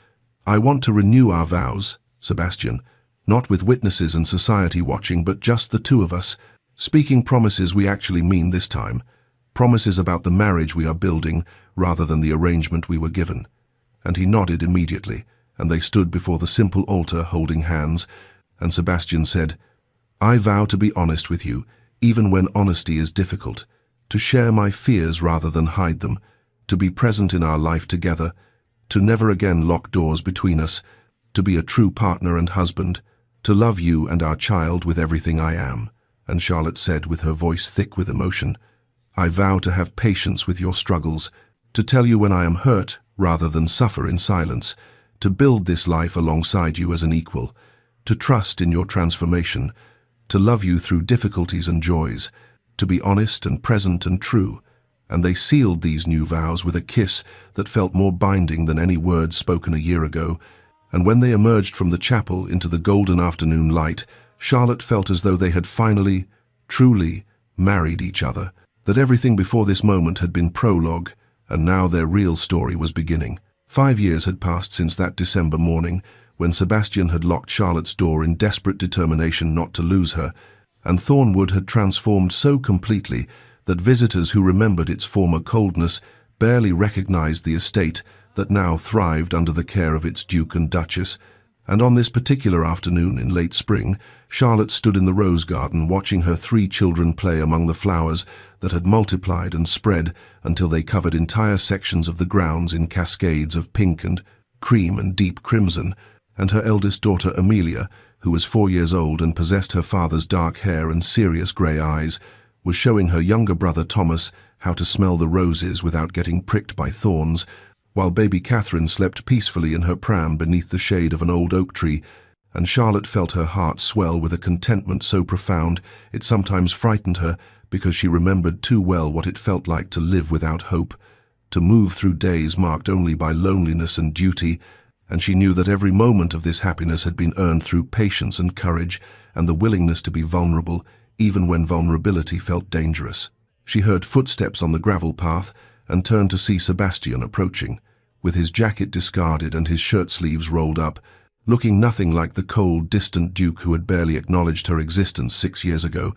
Speaker 1: "I want to renew our vows, Sebastian, not with witnesses and society watching, but just the two of us, speaking promises we actually mean this time, promises about the marriage we are building rather than the arrangement we were given." And he nodded immediately, and they stood before the simple altar holding hands, and Sebastian said, "I vow to be honest with you, even when honesty is difficult, to share my fears rather than hide them, to be present in our life together, to never again lock doors between us, to be a true partner and husband, to love you and our child with everything I am." And Charlotte said with her voice thick with emotion, "I vow to have patience with your struggles, to tell you when I am hurt rather than suffer in silence, to build this life alongside you as an equal, to trust in your transformation, to love you through difficulties and joys, to be honest and present and true. And they sealed these new vows with a kiss that felt more binding than any words spoken a year ago. And when they emerged from the chapel into the golden afternoon light, Charlotte felt as though they had finally, truly, married each other, that everything before this moment had been prologue, and now their real story was beginning. 5 years had passed since that December morning, when Sebastian had locked Charlotte's door in desperate determination not to lose her, and Thornwood had transformed so completely that visitors who remembered its former coldness barely recognized the estate that now thrived under the care of its Duke and Duchess. And on this particular afternoon in late spring, Charlotte stood in the rose garden watching her 3 children play among the flowers that had multiplied and spread until they covered entire sections of the grounds in cascades of pink and cream and deep crimson, and her eldest daughter Amelia, who was 4 years old and possessed her father's dark hair and serious grey eyes, was showing her younger brother Thomas how to smell the roses without getting pricked by thorns, while baby Catherine slept peacefully in her pram beneath the shade of an old oak tree, and Charlotte felt her heart swell with a contentment so profound it sometimes frightened her because she remembered too well what it felt like to live without hope, to move through days marked only by loneliness and duty, and she knew that every moment of this happiness had been earned through patience and courage and the willingness to be vulnerable, even when vulnerability felt dangerous. She heard footsteps on the gravel path and turned to see Sebastian approaching, with his jacket discarded and his shirt sleeves rolled up, looking nothing like the cold, distant Duke who had barely acknowledged her existence 6 years ago,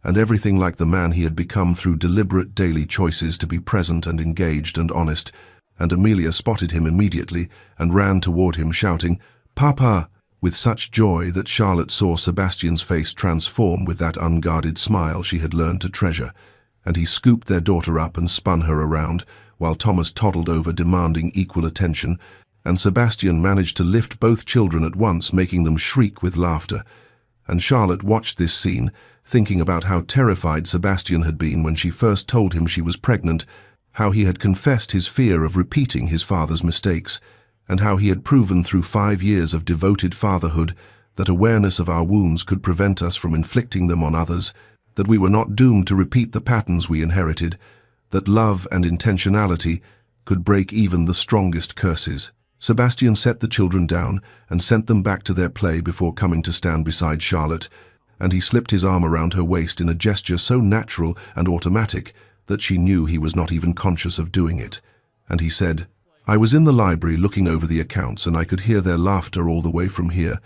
Speaker 1: and everything like the man he had become through deliberate daily choices to be present and engaged and honest. And Amelia spotted him immediately and ran toward him shouting, "Papa!" with such joy that Charlotte saw Sebastian's face transform with that unguarded smile she had learned to treasure, and he scooped their daughter up and spun her around, while Thomas toddled over demanding equal attention, and Sebastian managed to lift both children at once, making them shriek with laughter. And Charlotte watched this scene, thinking about how terrified Sebastian had been when she first told him she was pregnant, how he had confessed his fear of repeating his father's mistakes, and how he had proven through 5 years of devoted fatherhood that awareness of our wounds could prevent us from inflicting them on others, that we were not doomed to repeat the patterns we inherited, that love and intentionality could break even the strongest curses. Sebastian set the children down and sent them back to their play before coming to stand beside Charlotte, and he slipped his arm around her waist in a gesture so natural and automatic that she knew he was not even conscious of doing it. And he said, "I was in the library looking over the accounts and I could hear their laughter all the way from here,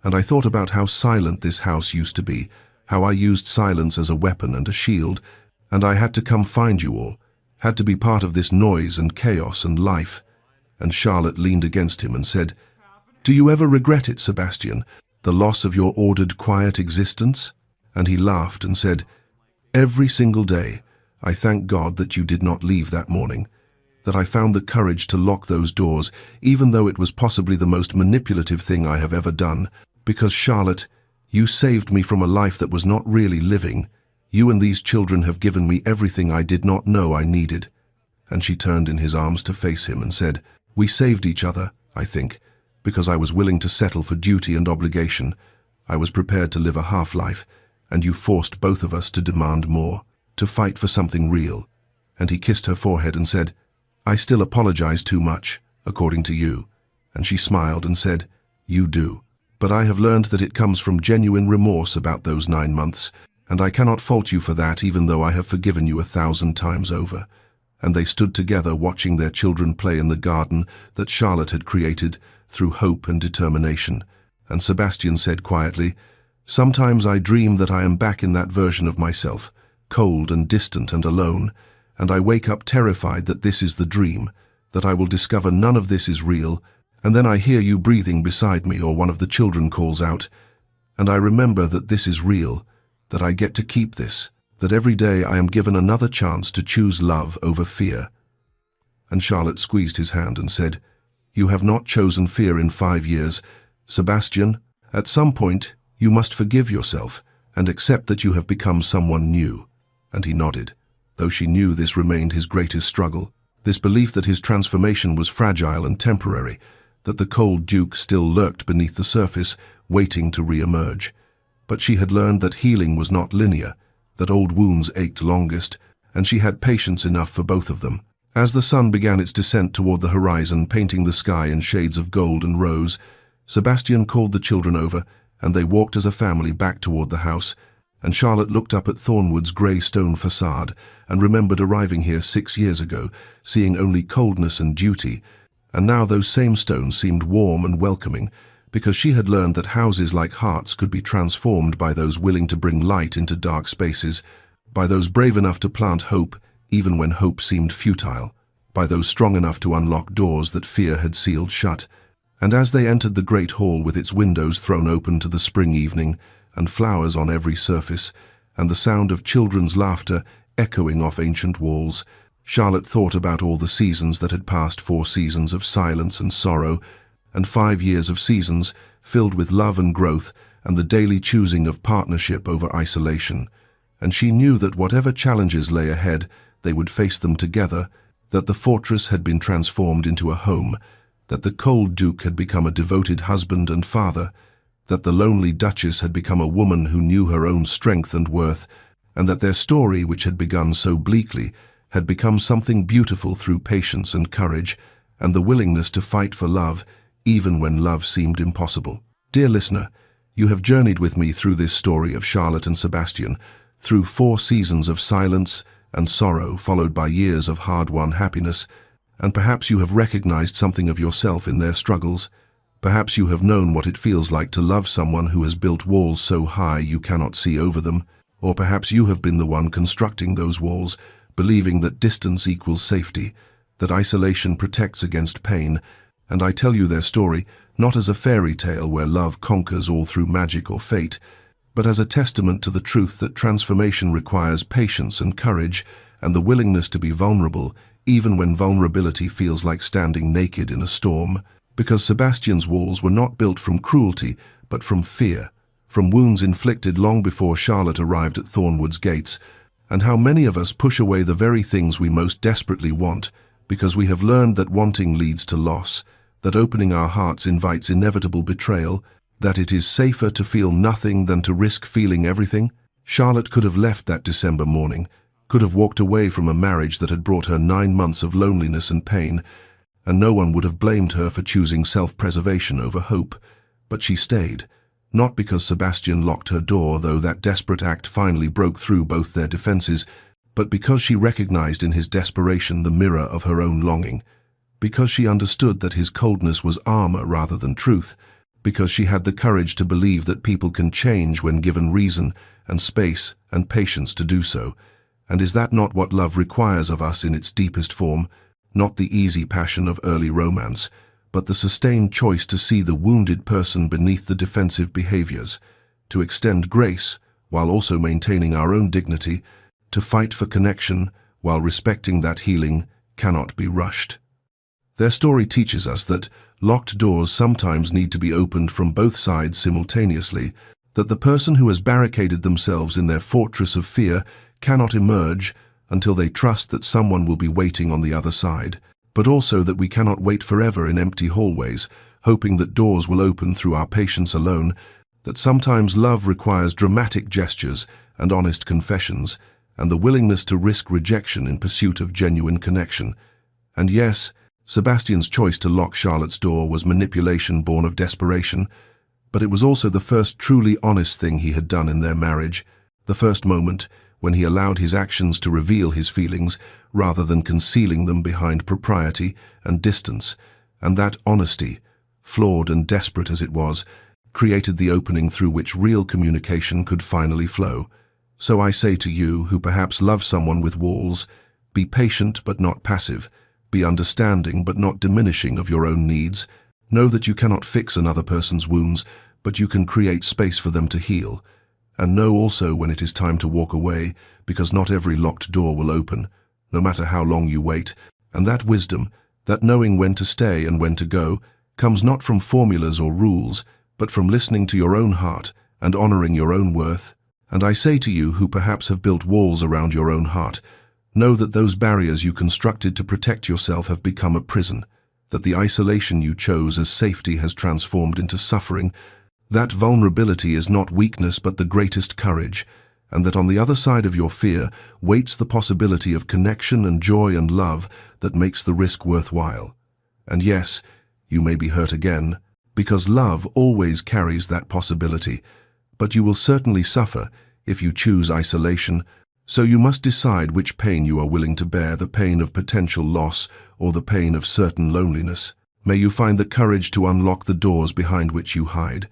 Speaker 1: and I thought about how silent this house used to be, how I used silence as a weapon and a shield, and I had to come find you all, had to be part of this noise and chaos and life." And Charlotte leaned against him and said, "Do you ever regret it, Sebastian, the loss of your ordered, quiet existence?" And he laughed and said, "Every single day, I thank God that you did not leave that morning, that I found the courage to lock those doors, even though it was possibly the most manipulative thing I have ever done, because, Charlotte, you saved me from a life that was not really living. You and these children have given me everything I did not know I needed." And she turned in his arms to face him and said, "We saved each other, I think, because I was willing to settle for duty and obligation. I was prepared to live a half-life, and you forced both of us to demand more, to fight for something real." And he kissed her forehead and said, "I still apologize too much, according to you." And she smiled and said, "You do. But I have learned that it comes from genuine remorse about those 9 months, and I cannot fault you for that, even though I have forgiven you 1,000 times over." And they stood together watching their children play in the garden that Charlotte had created through hope and determination. And Sebastian said quietly, "Sometimes I dream that I am back in that version of myself, cold and distant and alone, and I wake up terrified that this is the dream, that I will discover none of this is real, and then I hear you breathing beside me or one of the children calls out, and I remember that this is real, that I get to keep this, that every day I am given another chance to choose love over fear." And Charlotte squeezed his hand and said, "You have not chosen fear in 5 years. Sebastian, at some point you must forgive yourself and accept that you have become someone new." And he nodded, though she knew this remained his greatest struggle, this belief that his transformation was fragile and temporary, that the cold Duke still lurked beneath the surface, waiting to re-emerge. But she had learned that healing was not linear, that old wounds ached longest, and she had patience enough for both of them. As the sun began its descent toward the horizon, painting the sky in shades of gold and rose, Sebastian called the children over, and they walked as a family back toward the house, and Charlotte looked up at Thornwood's grey stone facade and remembered arriving here 6 years ago, seeing only coldness and duty, and now those same stones seemed warm and welcoming, because she had learned that houses like hearts could be transformed by those willing to bring light into dark spaces, by those brave enough to plant hope even when hope seemed futile, by those strong enough to unlock doors that fear had sealed shut. And as they entered the great hall with its windows thrown open to the spring evening, and flowers on every surface, and the sound of children's laughter echoing off ancient walls, Charlotte thought about all the seasons that had passed, 4 seasons of silence and sorrow, and 5 years of seasons filled with love and growth, and the daily choosing of partnership over isolation. And she knew that whatever challenges lay ahead, they would face them together, that the fortress had been transformed into a home, that the cold Duke had become a devoted husband and father, that the lonely Duchess had become a woman who knew her own strength and worth, and that their story, which had begun so bleakly, had become something beautiful through patience and courage, and the willingness to fight for love, even when love seemed impossible. Dear listener, you have journeyed with me through this story of Charlotte and Sebastian, through 4 seasons of silence and sorrow followed by years of hard-won happiness, and perhaps you have recognized something of yourself in their struggles. Perhaps you have known what it feels like to love someone who has built walls so high you cannot see over them, or perhaps you have been the one constructing those walls, believing that distance equals safety, that isolation protects against pain. And I tell you their story, not as a fairy tale where love conquers all through magic or fate, but as a testament to the truth that transformation requires patience and courage, and the willingness to be vulnerable, even when vulnerability feels like standing naked in a storm. Because Sebastian's walls were not built from cruelty, but from fear, from wounds inflicted long before Charlotte arrived at Thornwood's gates. And how many of us push away the very things we most desperately want, because we have learned that wanting leads to loss, that opening our hearts invites inevitable betrayal, that it is safer to feel nothing than to risk feeling everything? Charlotte could have left that December morning, could have walked away from a marriage that had brought her 9 months of loneliness and pain, and no one would have blamed her for choosing self-preservation over hope. But she stayed, not because Sebastian locked her door, though that desperate act finally broke through both their defenses, but because she recognized in his desperation the mirror of her own longing, because she understood that his coldness was armor rather than truth, because she had the courage to believe that people can change when given reason and space and patience to do so. And is that not what love requires of us in its deepest form? Not the easy passion of early romance, but the sustained choice to see the wounded person beneath the defensive behaviors, to extend grace while also maintaining our own dignity, to fight for connection while respecting that healing cannot be rushed. Their story teaches us that locked doors sometimes need to be opened from both sides simultaneously, that the person who has barricaded themselves in their fortress of fear cannot emerge until they trust that someone will be waiting on the other side, but also that we cannot wait forever in empty hallways, hoping that doors will open through our patience alone, that sometimes love requires dramatic gestures and honest confessions, and the willingness to risk rejection in pursuit of genuine connection. And yes, Sebastian's choice to lock Charlotte's door was manipulation born of desperation, but it was also the first truly honest thing he had done in their marriage, the first moment when he allowed his actions to reveal his feelings rather than concealing them behind propriety and distance, and that honesty, flawed and desperate as it was, created the opening through which real communication could finally flow. So I say to you, who perhaps love someone with walls, be patient but not passive, be understanding but not diminishing of your own needs. Know that you cannot fix another person's wounds, but you can create space for them to heal. And know also when it is time to walk away, because not every locked door will open, no matter how long you wait. And that wisdom, that knowing when to stay and when to go, comes not from formulas or rules, but from listening to your own heart and honoring your own worth. And I say to you who perhaps have built walls around your own heart, know that those barriers you constructed to protect yourself have become a prison. that the isolation you chose as safety has transformed into suffering, that vulnerability is not weakness but the greatest courage, and that on the other side of your fear waits the possibility of connection and joy and love that makes the risk worthwhile. And yes, you may be hurt again, because love always carries that possibility, but you will certainly suffer if you choose isolation, so you must decide which pain you are willing to bear, the pain of potential loss or the pain of certain loneliness. May you find the courage to unlock the doors behind which you hide.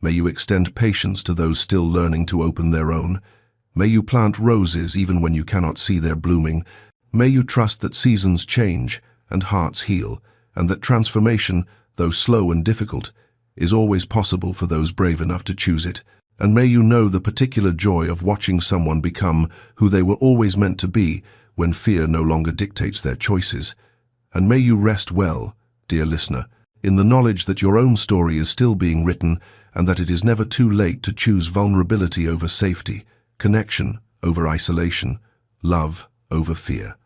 Speaker 1: May you extend patience to those still learning to open their own. May you plant roses even when you cannot see their blooming. May you trust that seasons change and hearts heal, and that transformation, though slow and difficult, is always possible for those brave enough to choose it. And may you know the particular joy of watching someone become who they were always meant to be when fear no longer dictates their choices. And may you rest well, dear listener, in the knowledge that your own story is still being written and that it is never too late to choose vulnerability over safety, connection over isolation, love over fear.